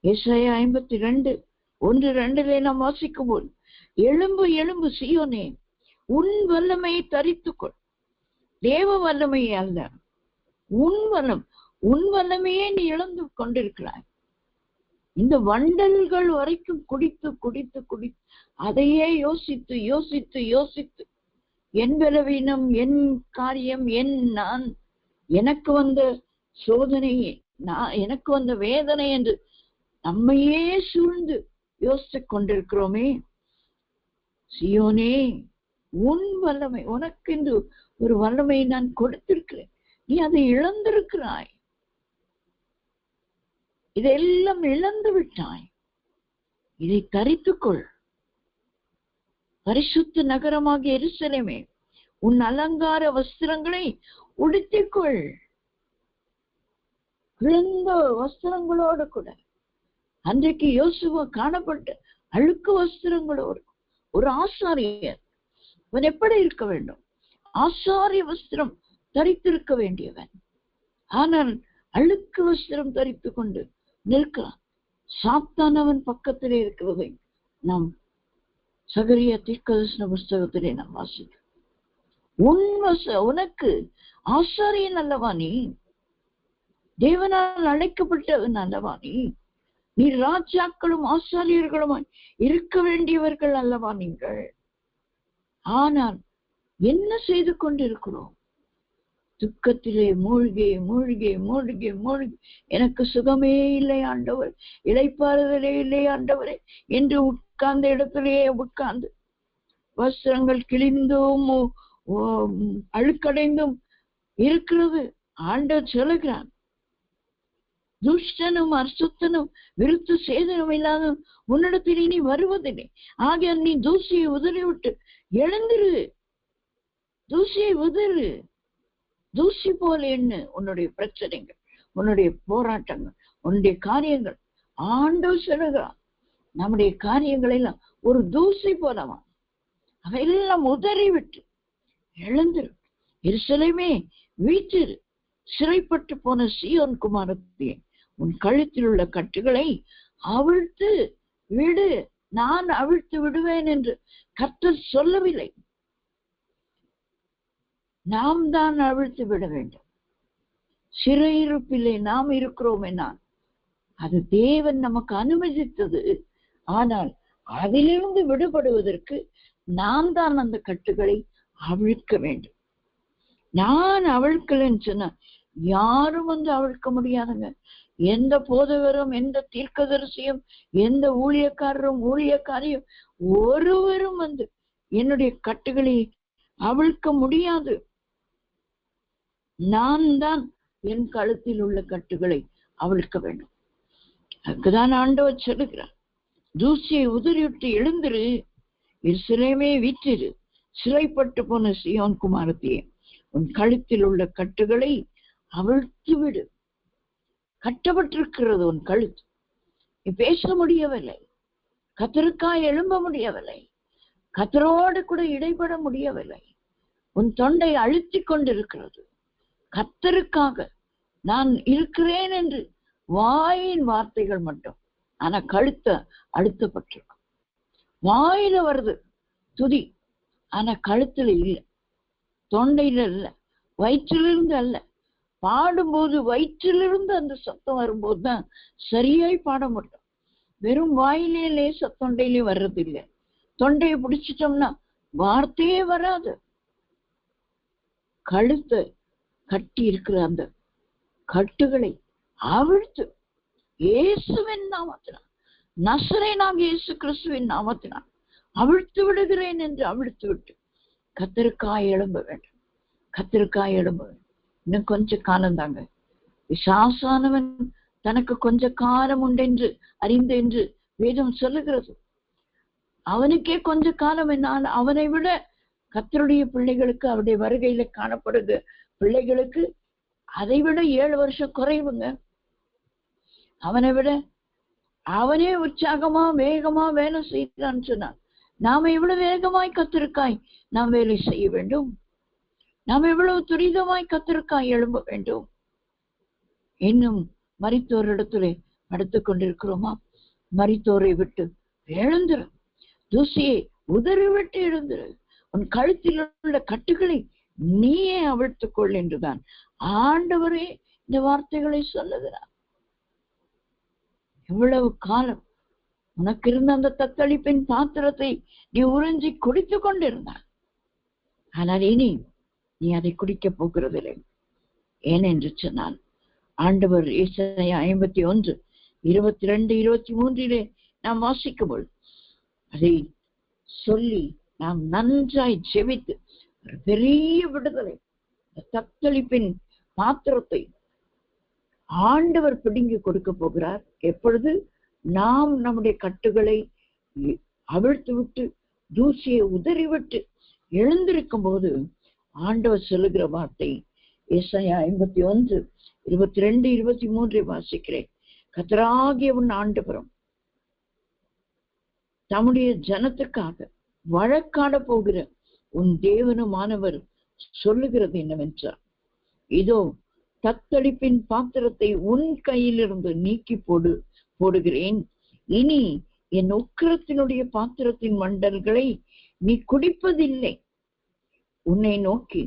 ஏசாயா 52:1-2 நாம் வாசிக்கும் போது, எழும்பு எழும்பு சீயோனே, உன் வல்லமையை தரித்துக்கொள். தேவ வல்லமையே அல்ல, உன் வல்லமையே நீ இழந்து கொண்டிருக்கிறாய். இந்த வண்டல்கள் வரைக்கும் குடித்து குடித்து குடித்து அதையே யோசித்து யோசித்து யோசித்து என் பலவீனம், என் காரியம், நான், எனக்கு வந்த சோதனையே, எனக்கு வந்த வேதனை என்று நம்மையே சூழ்ந்து யோசித்துக் கொண்டிருக்கிறோமே. சீயோனே, உன் வல்லமை, உனக்கு என்று ஒரு வல்லமையை நான் கொடுத்திருக்கிறேன், நீ அதை இழந்திருக்கிறாய். இதெல்லாம் இழந்து விட்டாய். இதை தரித்துக்கொள். பரிசுத்த நகரமாகிய எருசலேமே, உன் அலங்கார வஸ்திரங்களை உடுத்திக்கொள். கிழிந்த வஸ்திரங்களோடு கூட அன்றைக்கு யோசுவா காணப்பட்ட அழுக்கு வஸ்திரங்களோடு ஒரு ஆசாரியர் அவன் எப்படி இருக்க வேண்டும்? ஆசாரிய வஸ்திரம் தரித்திருக்க வேண்டியவன். ஆனால் அழுக்கு வஸ்திரம் தரித்து கொண்டு நிற்கிறான். சாத்தான் அவன் பக்கத்திலே இருக்கிறதை நாம் சகரியா தீர்க்கதரிசன புஸ்தகத்திலே நாம் வாசிக்கிறோம். உனக்கு ஆசாரியன் அல்லவா நீ? தேவனால் அழைக்கப்பட்டவன் அல்லவா நீ? நீ ராஜாக்களும் ஆசாரியர்களுமாய் இருக்க வேண்டியவர்கள் அல்லவா நீங்கள்? ஆனால் என்ன செய்து கொண்டிருக்கிறோம்? துக்கத்திலே மூழ்கி மூழ்கி மூழ்கி மூழ்கி, எனக்கு சுகமே இல்லை ஆண்டவர், இளைப்பாறுதலே இல்லை ஆண்டவரே என்று உட்கார்ந்த இடத்திலேயே உட்கார்ந்து வஸ்திரங்கள் கிழிந்தும் அழுக்கடைந்தும் இருக்கிறது. ஆண்டவர் சொல்லுகிறார், துஷ்டனும் அசுத்தனும் விருத்து சேதனம் இல்லாத உன்னிடத்தில் இனி வருவதில்லை. ஆகிய நீ தூசியை உதறி விட்டு எழுந்திரு, தூசியை உதறு. தூசி போல என்ன உன்னுடைய பிரச்சனைகள், உன்னுடைய போராட்டங்கள், உன்னுடைய காரியங்கள். ஆண்டவர் சொல்லுகிறார், நம்முடைய காரியங்கள் எல்லாம் ஒரு தூசி போலவா, அவையெல்லாம் உதறி விட்டு எழுந்திரு. எருசலேமே வீற்றிரு, சிறைப்பட்டு போன சீயோன் குமாரத்தியே, உன் கழுத்தில் உள்ள கட்டுகளை அவிழ்த்து விடு. நான் அவிழ்த்து விடுவேன் என்று கர்த்தர் சொல்லவில்லை, நாம் தான் அவிழ்த்து விட வேண்டும். சிறையிருப்பிலே நாம் இருக்கிறோம் என்ன, அது தேவன் நமக்கு அனுமதித்தது. ஆனால் அதிலிருந்து விடுபடுவதற்கு நாம் தான் அந்த கட்டுகளை அவிழ்க்க வேண்டும். நான் அவிழ்க்கலன்னு சொன்ன யாரும் வந்து அவிழ்க்க முடியாதுங்க. எந்த போதகரும், எந்த தீர்க்கதரிசியும், எந்த ஊழியக்காரியும் ஒருவரும் வந்து என்னுடைய கட்டுகளை அவிழ்க்க முடியாது. நான் தான் என் கழுத்தில் உள்ள கட்டுகளை அவிழ்க்க வேண்டும். அதுக்குதான் ஆண்டவர் சொல்லுகிறார், தூசியை உதறிவிட்டு எழுந்திரு, எருசலேமே வீற்றிரு, சிறைப்பட்டு போன சீயோன் குமாரத்தியே, உன் கழுத்தில் உள்ள கட்டுகளை அவிழ்த்து விடு. கட்டப்பட்டிருக்கிறது உன் கழுத்து. நீ பேச முடியவில்லை, கர்த்தருக்காய் எழும்ப முடியவில்லை, கர்த்தரோடு கூட இடைபட முடியவில்லை. உன் தொண்டை அழுத்தி கொண்டிருக்கிறது. கர்த்தருக்காக நான் இருக்கிறேன் என்று வாயின் வார்த்தைகள் மட்டும், ஆனா கழுத்த அழுத்தப்பட்டிருக்கும். வாயில வருது துதி, ஆனா கழுத்துல இல்லை, தொண்டையில இல்ல, வயிற்றிலிருந்து அல்ல. பாடும்போது வயிற்றிலிருந்து அந்த சத்தம் வரும்போதுதான் சரியாய் பாட முடியும். வெறும் வாயிலே லேச தொண்டையிலே வர்றது இல்லை. தொண்டையை பிடிச்சிட்டோம்னா வார்த்தையே வராது. கழுத்தை கட்டி இருக்கிற அந்த கட்டுகளை அவிழ்த்து இயேசுவின் நாமத்தினால், நசரேயனாகிய இயேசு கிறிஸ்துவின் நாமத்தினால் அவிழ்த்து விடுகிறேன் என்று அவிழ்த்து விட்டு கர்த்தருக்காய் எழும்ப வேண்டும். கர்த்தருக்காய் எழும்ப வேண்டும். இன்னும் கொஞ்ச காலம் தாங்க. பிசாசானவன் தனக்கு கொஞ்ச காலம் உண்டென்று அறிந்து என்று வேதம் சொல்லுகிறது. அவனுக்கே கொஞ்ச காலம் என்னால், அவனை விட கர்த்தருடைய பிள்ளைகளுக்கு, அவருடைய வருகையில காணப்படுகிற பிள்ளைகளுக்கு அதை விட 7 வருஷம் குறைவுங்க. அவனை விட அவனே உற்சாகமா வேகமா வேலை செய்யறான்னு சொன்னான். நாம எவ்வளவு வேகமாய் கர்த்தருக்காய் நாம் வேலை செய்ய வேண்டும். நாம் எவ்வளவு துரிதமாய் கர்த்தருக்காய் எழும்ப வேண்டும். இன்னும் மரித்தோர் இடத்துல படுத்துக் கொண்டிருக்கிறோமா? மரித்தோரை விட்டு எழுந்திரு, தூசியை உதறி விட்டு எழுந்திரு, உன் கழுத்தில் உள்ள கட்டுகளை நீயே அவிழ்த்துக் கொள் என்றுதான் ஆண்டவரே இந்த வார்த்தைகளை சொல்லுகிறார். எவ்வளவு காலம் உனக்கு இருந்த அந்த தத்தளிப்பின் பாத்திரத்தை நீ உறிஞ்சி குடித்து கொண்டிருந்தாய். ஆனால் இனி நீ அதை குடிக்க போகிறதில்லை. ஏனென்று சொன்னால் ஆண்டவர் ஏசாயா 51, 22, 23 நாம் வாசிக்கும் பொழுது அதை சொல்லி நாம் நன்றாய் ஜெபித்து ஒரு பெரிய விடுதலை, தத்தளிப்பின் பாத்திரத்தை ஆண்டவர் பிடுங்கி கொடுக்க போகிறார். எப்பொழுது நாம் நம்முடைய கட்டுகளை அவிழ்த்து விட்டு தூசியை உதறிவிட்டு எழுந்திருக்கும் போது ஆண்டவர் சொல்லுகிற வார்த்தை ஏசாயா 51, 22, 23 வாசிக்கிறேன். கர்த்தராகிய உன் ஆண்டவரும் தம்முடைய ஜனத்துக்காக வழக்காட போகிற உன் தேவனுமானவர் சொல்லுகிறது என்னவென்றார், இதோ தத்தளிப்பின் பாத்திரத்தை உன் கையிலிருந்து நீக்கி போடுகிறேன். இனி என் உக்கிரத்தினுடைய பாத்திரத்தின் மண்டல்களை நீ குடிப்பதில்லை. உன்னை நோக்கி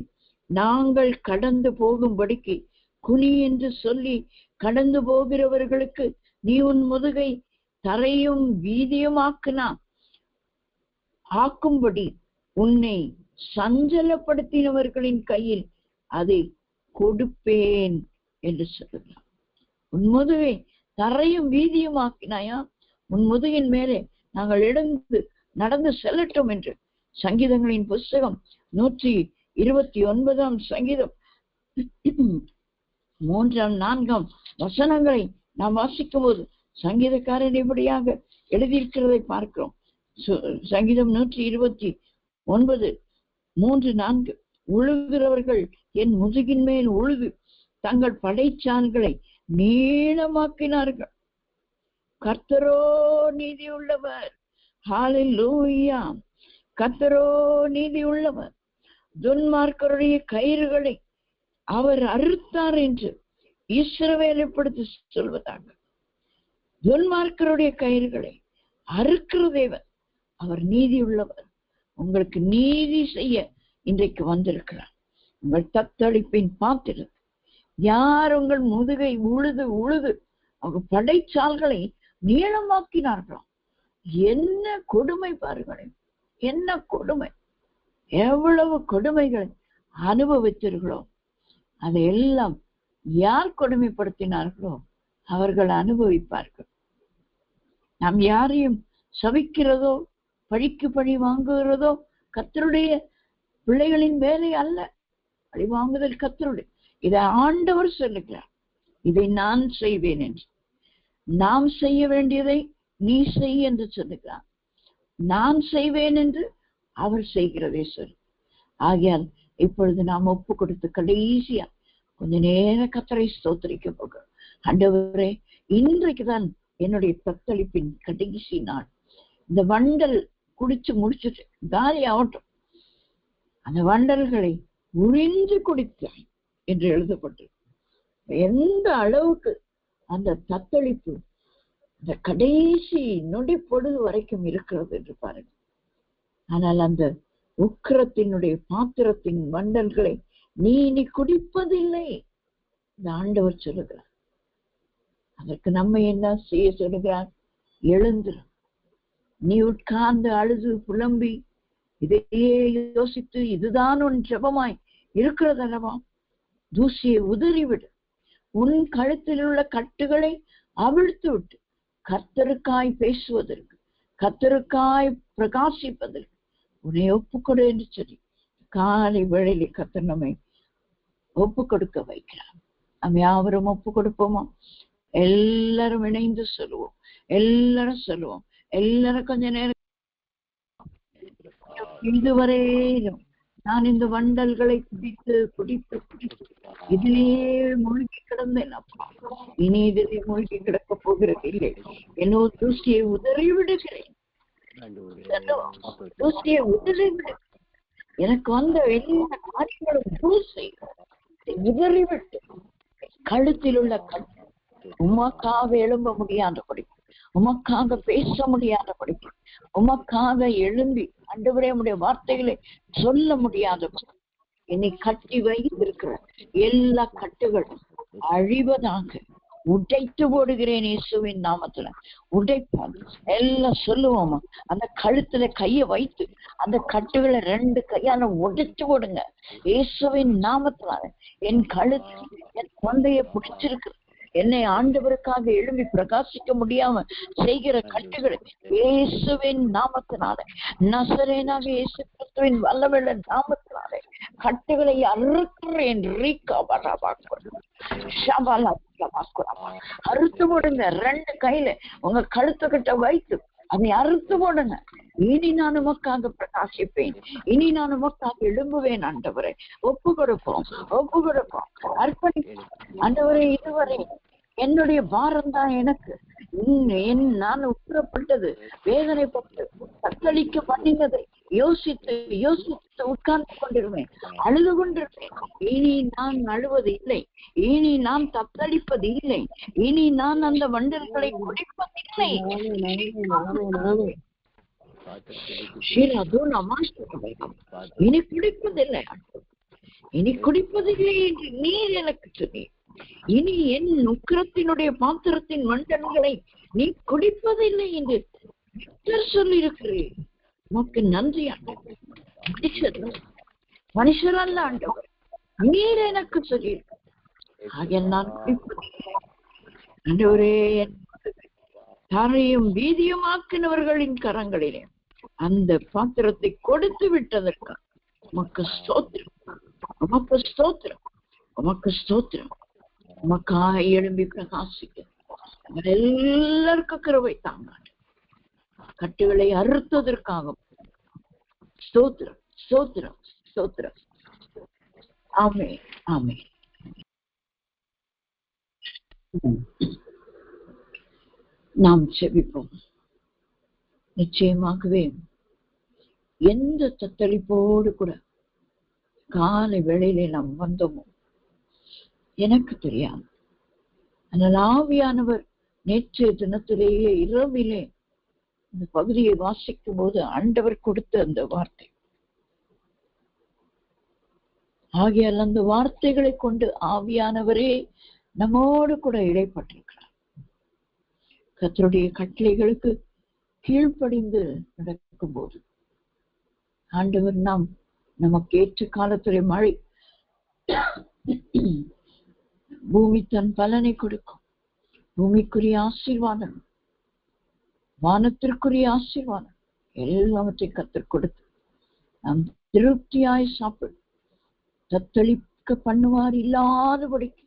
நாங்கள் கடந்து போகும்படிக்கு குனி என்று சொல்லி கடந்து போகிறவர்களுக்கு நீ உன் முதுகை தரையும் வீதியும் ஆக்கும்படி உன்னை சஞ்சலப்படுத்தினவர்களின் கையில் அதை கொடுப்பேன் என்று சொல்லுகிறார். உன் முதுகை தரையும் வீதியும் ஆக்கினாயா? உன் முதுகின் மேலே நாங்கள் எழுந்து நடந்து செல்லட்டும் என்று சங்கீதங்களின் புஸ்தகம் 129 சங்கீதம் 3, 4 வசனங்களை நாம் வாசிக்கும் போது சங்கீதக்காரன் இப்படியாக எழுதியிருக்கிறதை பார்க்கிறோம். சங்கீதம் 129 3, 4 உழுகிறவர்கள் என் முதுகின் மேல் உழுது தங்கள் படைச்சான்களை நீளமாக்கினார்கள். கர்த்தரோ நீதி உள்ளவர். ஹல்லேலூயா. கர்த்தரோ நீதி உள்ளவர். துன்மார்க்கருடைய கயிறுகளை அவர் அறுத்தார் என்று இஸ்ரவேலை படுத்தி சொல்வதாக. துன்மார்க்கருடைய கயிறுகளை அறுக்கிற தேவன் அவர் நீதி உள்ளவர். உங்களுக்கு நீதி செய்ய இன்றைக்கு வந்திருக்கிறார். உங்கள் தத்தளிப்பின் பாத்திரம் யார் உங்கள் முதுகை உழுது உழுது அவங்க படைச்சால்களை நீளமாக்கினார்களாம். என்ன கொடுமை பாருங்களேன், என்ன கொடுமை! எவ்வளவு கொடுமைகளை அனுபவித்தீர்களோ அதையெல்லாம் யார் கொடுமைப்படுத்தினார்களோ அவர்கள் அனுபவிப்பார்கள். நாம் யாரையும் சபிக்கிறதோ பழிக்கு பழி வாங்குகிறதோ கர்த்தருடைய பிள்ளைகளின் வேலை அல்ல. பழி வாங்குதல் கர்த்தருடைய. இதை ஆண்டவர் சொல்லுகிறார், இதை நான் செய்வேன் என்று. நாம் செய்ய வேண்டியதை நீ செய் என்று சொல்லுகிறார். நான் செய்வேன் என்று அவர் செய்கிறதே சொல். ஆகையால் இப்பொழுது நாம் ஒப்பு கொடுத்து கடைசியா கொஞ்ச நேரம் கர்த்தரை ஸ்தோத்திரிக்க போகிறோம். ஆண்டவரே, இன்றைக்குதான் என்னுடைய தத்தளிப்பின் கடைசி நாள். இந்த வண்டல் குடிச்சு முடிச்சுட்டு காலி ஆகட்டும். அந்த வண்டல்களை உறிஞ்சு குடித்தாய் என்று எழுதப்பட்டு எந்த அளவுக்கு அந்த தத்தளிப்பு அந்த கடைசி நொடி பொழுது வரைக்கும் இருக்கிறது என்று பாருங்க. ஆனால் அந்த உக்கிரத்தினுடைய பாத்திரத்தின் வண்டல்களை நீ இனி குடிப்பதில்லை இந்த ஆண்டவர் சொல்லுகிறார். அதற்கு நம்ம என்ன செய்ய சொல்லுகிறார்? எழுந்துரு. நீ உட்கார்ந்து அழுது புலம்பி இதையே யோசித்து இதுதான் உன் ஜெபமாய் இருக்கிறதல்லவா? தூசியை உதறிவிடு. உன் கழுத்தில் உள்ள கட்டுகளை அவிழ்த்து விட்டு கர்த்தருக்காய் பேசுவதற்கு, கர்த்தருக்காய் பிரகாசிப்பதற்கு உன்னை ஒப்புக்கொடு என்று சொல்லி காலை வேளையிலே கர்த்தர் நம்மை ஒப்பு கொடுக்க வைக்கிறார். நம்ம யாவரும் ஒப்பு கொடுப்போமா? எல்லாரும் இணைந்து சொல்லுவோம். எல்லாரும் சொல்லுவோம். எல்லாரும் கொஞ்ச நேரம். இதுவரையிலும் நான் இந்த வண்டல்களை குடித்து குடித்து குடித்து இதிலேயே மூழ்கி கிடந்தேன். அப்பா, இனி இதிலே மூழ்கி கிடக்க போகிறது இல்லை. என்னோ தூசியை உதறி விடுகிறேன். தூசியை உதறி விடு. எனக்கு வந்த எல்லா காரியங்களும் தூசி உதறிவிட்டு கழுத்தில் உள்ள கட்டு உமக்காக எழும்ப முடியாத படிப்பு, உமக்காக பேச முடியாத படிப்பு, உமக்காக எழும்பி ஆண்டவரே உம்முடைய வார்த்தைகளை சொல்ல முடியாத என்னை கட்டி வைத்திருக்கிற எல்லா கட்டுகளும் அழிவதாக உடைத்து போடுகிறேன் இயேசுவின் நாமத்துல. உடைப்போம். எல்லாம் சொல்லுவோமா? அந்த கழுத்துல கைய வைத்து அந்த கட்டுகளை 2 கையால உடைச்சு போடுங்க இயேசுவின் நாமத்தினால. என் கழுத்து என் தொண்டையை பிடிச்சிருக்கு. என்னை ஆண்டவருக்காக எழும்பி பிரகாசிக்க முடியாம செய்கிற கட்டுகளை இயேசுவின் நாமத்தினால, நசரேனாக இயேசு கிறிஸ்துவின் வல்லமையுள்ள நாமத்தினாலே கட்டுகளை அறுக்கிறேன். அறுத்து போடுங்க. 2 கையில உங்க கழுத்துக்கிட்ட வைத்து அதை அறுத்து போடுங்க. இனி நான் உமக்காக பிரகாசிப்பேன். இனி நான் உமக்காக எழும்புவேன். ஆண்டவரை ஒப்பு கொடுப்போம், ஒப்பு கொடுப்போம், அர்ப்பணிப்போம். ஆண்டவரே, இதுவரை என்னுடைய பாரம் தான் எனக்கு நான் உட்பட்டது, வேதனைப்பட்டு தத்தளிக்க பண்ணினதை யோசித்து யோசித்து உட்கார்ந்து கொண்டிருவேன், அழுது கொண்டிருப்பேன். இனி நான் அழுவது இல்லை, இனி நான் தத்தளிப்பது இல்லை, இனி நான் அந்த வண்டல்களை குடிப்பதில்லை. இனி குடிப்பதில்லை, இனி குடிப்பதில்லை என்று நீர் எனக்கு சொன்னீர். இனி என் உக்கிரத்தினுடைய பாத்திரத்தின் வண்டல்களை நீ குடிப்பதில்லை என்று சொல்லியிருக்கிறேன். உனக்கு நன்றி ஆண்டவர். மனுஷர் அல்ல ஆண்டவர், நீர் எனக்கு சொல்லியிருக்க. ஆக நான் குடிப்பதில்லை ஆண்டவரே. தரையும் வீதியுமாக்கினவர்களின் கரங்களிலே அந்த பாத்திரத்தை கொடுத்து விட்டதற்கு உமக்கு ஸ்தோத்திரம், உமக்கு ஸ்தோத்திரம், உமக்கு ஸ்தோத்திரம். உமக்காய் எழும்பி பிரகாசிக்க எல்லாருக்கும் கிருபை தாங்க. கட்டுகளை அறுத்ததற்காக ஸ்தோத்திரம், ஸ்தோத்திரம், ஸ்தோத்திரம். ஆமென், ஆமென். நாம் செபிப்போம். நிச்சயமாகவே எந்த தத்தளிப்போடு கூட காலை வேளையிலே நாம் வந்தோமோ எனக்கு தெரியாது. ஆனால் ஆவியானவர் நேற்றைய தினத்திலேயே இரவிலே இந்த பகுதியை வாசிக்கும் போது ஆண்டவர் கொடுத்த அந்த வார்த்தை ஆகியால் அந்த வார்த்தைகளை கொண்டு ஆவியானவரே நம்மோடு கூட இடைப்பட்டிருக்கிறார். கர்த்தருடைய கட்டளைகளுக்கு கீழ்ப்படிந்து நடக்கும் போது ஆண்டவர் நமக்கு ஏற்ற காலத்துறை மழை பூமி தன் பலனை கொடுக்கும். பூமிக்குரிய ஆசீர்வாதம், வானத்திற்குரிய ஆசீர்வாதம் எல்லாவற்றையும் கர்த்தர் கொடுத்து நாம் திருப்தியாய் சாப்பிடும். தத்தளிக்க பண்ணுவார் இல்லாதபடிக்கு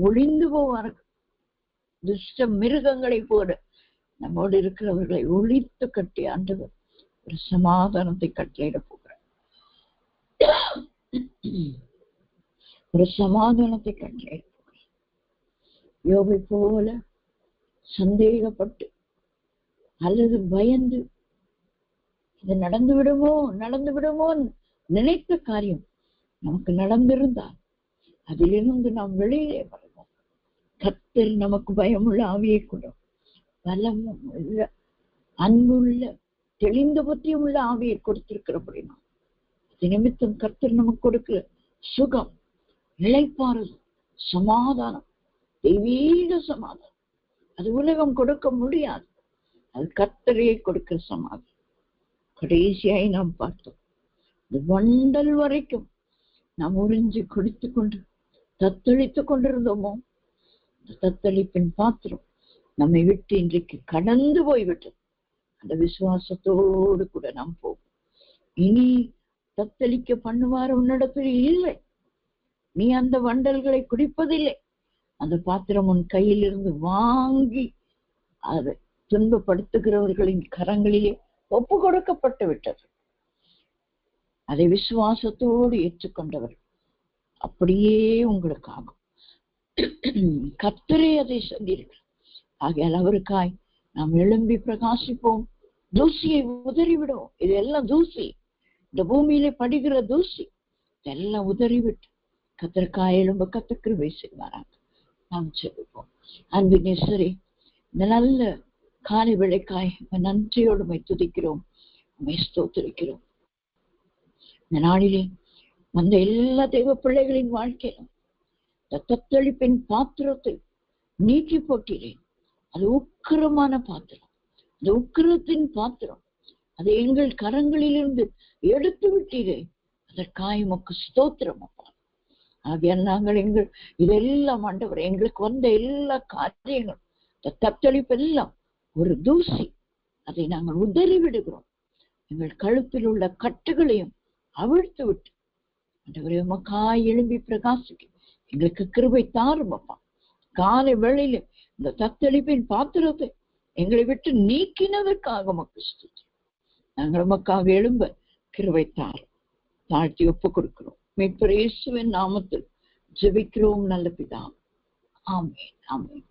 ஒளிந்து போவார்கள். துஷ்ட மிருகங்களை போல நம்மோடு இருக்கிறவர்களை ஒழித்து கட்டி ஆண்டவர் ஒரு சமாதானத்தை கட்டளையிட போகிறார். ஒரு சமாதானத்தை கட்டளையிட போகிறார். யோபை போல சந்தேகப்பட்டு அல்லது பயந்து இது நடந்து விடுமோ நினைத்த காரியம் நமக்கு நடந்திருந்தால் அதிலிருந்து நாம் வெளியிலே வருவோம். கர்த்தர் நமக்கு பயமுள்ள ஆவியை கூட பலமும் உள்ள அன்புள்ள தெளிந்த புத்தியும் உள்ள ஆவியை கொடுத்திருக்கிறபடினா அது நிமித்தம் கர்த்தர் நமக்கு கொடுக்கிற சுகம், இளைப்பாறுதல், சமாதானம், தெய்வீக சமாதானம் அது உலகம் கொடுக்க முடியாது. அது கர்த்தரையே கொடுக்கிற சமாதானம். கடைசியாய் நாம் பார்த்தோம், இந்த வண்டல் வரைக்கும் நாம் உறிஞ்சி குடித்து கொண்டு தத்தளித்துக் கொண்டிருந்தோமோ அந்த தத்தளிப்பின் பாத்திரம் நம்மை விட்டு இன்றைக்கு கடந்து போய்விட்டது. அந்த விசுவாசத்தோடு கூட நாம் போவோம். இனி தத்தளிக்க பண்ணுவார் உன்னிடத்தில் இல்லை. நீ அந்த வண்டல்களை குடிப்பதில்லை. அந்த பாத்திரம் உன் கையில் இருந்து வாங்கி அதை துன்பப்படுத்துகிறவர்களின் கரங்களிலே ஒப்பு கொடுக்கப்பட்டு விட்டது. அதை விசுவாசத்தோடு ஏற்றுக்கொண்டவர் அப்படியே உங்களுக்கு ஆகும். கர்த்தரே அதை சொல்லியிருக்கிறார். ஆகையால் அவருக்காய் நாம் எழும்பி பிரகாசிப்போம். தூசியை உதறிவிடுவோம். இதெல்லாம் தூசி, இந்த பூமியிலே படுகிற தூசி இதெல்லாம் உதறிவிட்டு கர்த்தருக்காய் எழும்ப கர்த்தர் கிருபை செய்வாராக. நாம் செபிப்போம். அன்பின் நேசரே, இந்த நல்ல காலை வேளைக்காய் நன்றியோடு துதிக்கிறோம், ஸ்தோத்திரிக்கிறோம். இந்த நாளிலே வந்த எல்லா தெய்வ பிள்ளைகளின் வாழ்க்கையிலும் தத்தளிப்பின் பாத்திரத்தை நீக்கி போட்டீரேன். அது உக்கிரமான பாத்திரம், அது உக்கிரத்தின் பாத்திரம். அதை எங்கள் கரங்களிலிருந்து எடுத்து விட்டீரே, அதற்காய் உமக்கு ஸ்தோத்திரம் அப்பா. ஆகையால் நாங்கள் இதெல்லாம் ஆண்டவர் எங்களுக்கு வந்த எல்லா காரியங்களும் தத்தளிப்பு எல்லாம் ஒரு தூசி, அதை நாங்கள் உதறி விடுகிறோம். எங்கள் கழுத்தில் உள்ள கட்டுகளையும் அவிழ்த்து விட்டு ஆண்டவரே உமக்காய் எழும்பி பிரகாசிக்க எங்களுக்கு கிருபை தாரும் அப்பா. காலை வேளையில இந்த தத்தளிப்பின் பாத்திரத்தை எங்களை விட்டு நீக்கினதற்காக உமக்கு ஸ்தோத்திரம். நாங்கள் உமக்காக எழும்ப கிருபை தாரும். தாழ்த்தி ஒப்பு கொடுக்கிறோம். மீட்பர் இயேசுவின் நாமத்தில் ஜெபிக்கிறோம் நல்ல பிதாவே. ஆமென், ஆமென்.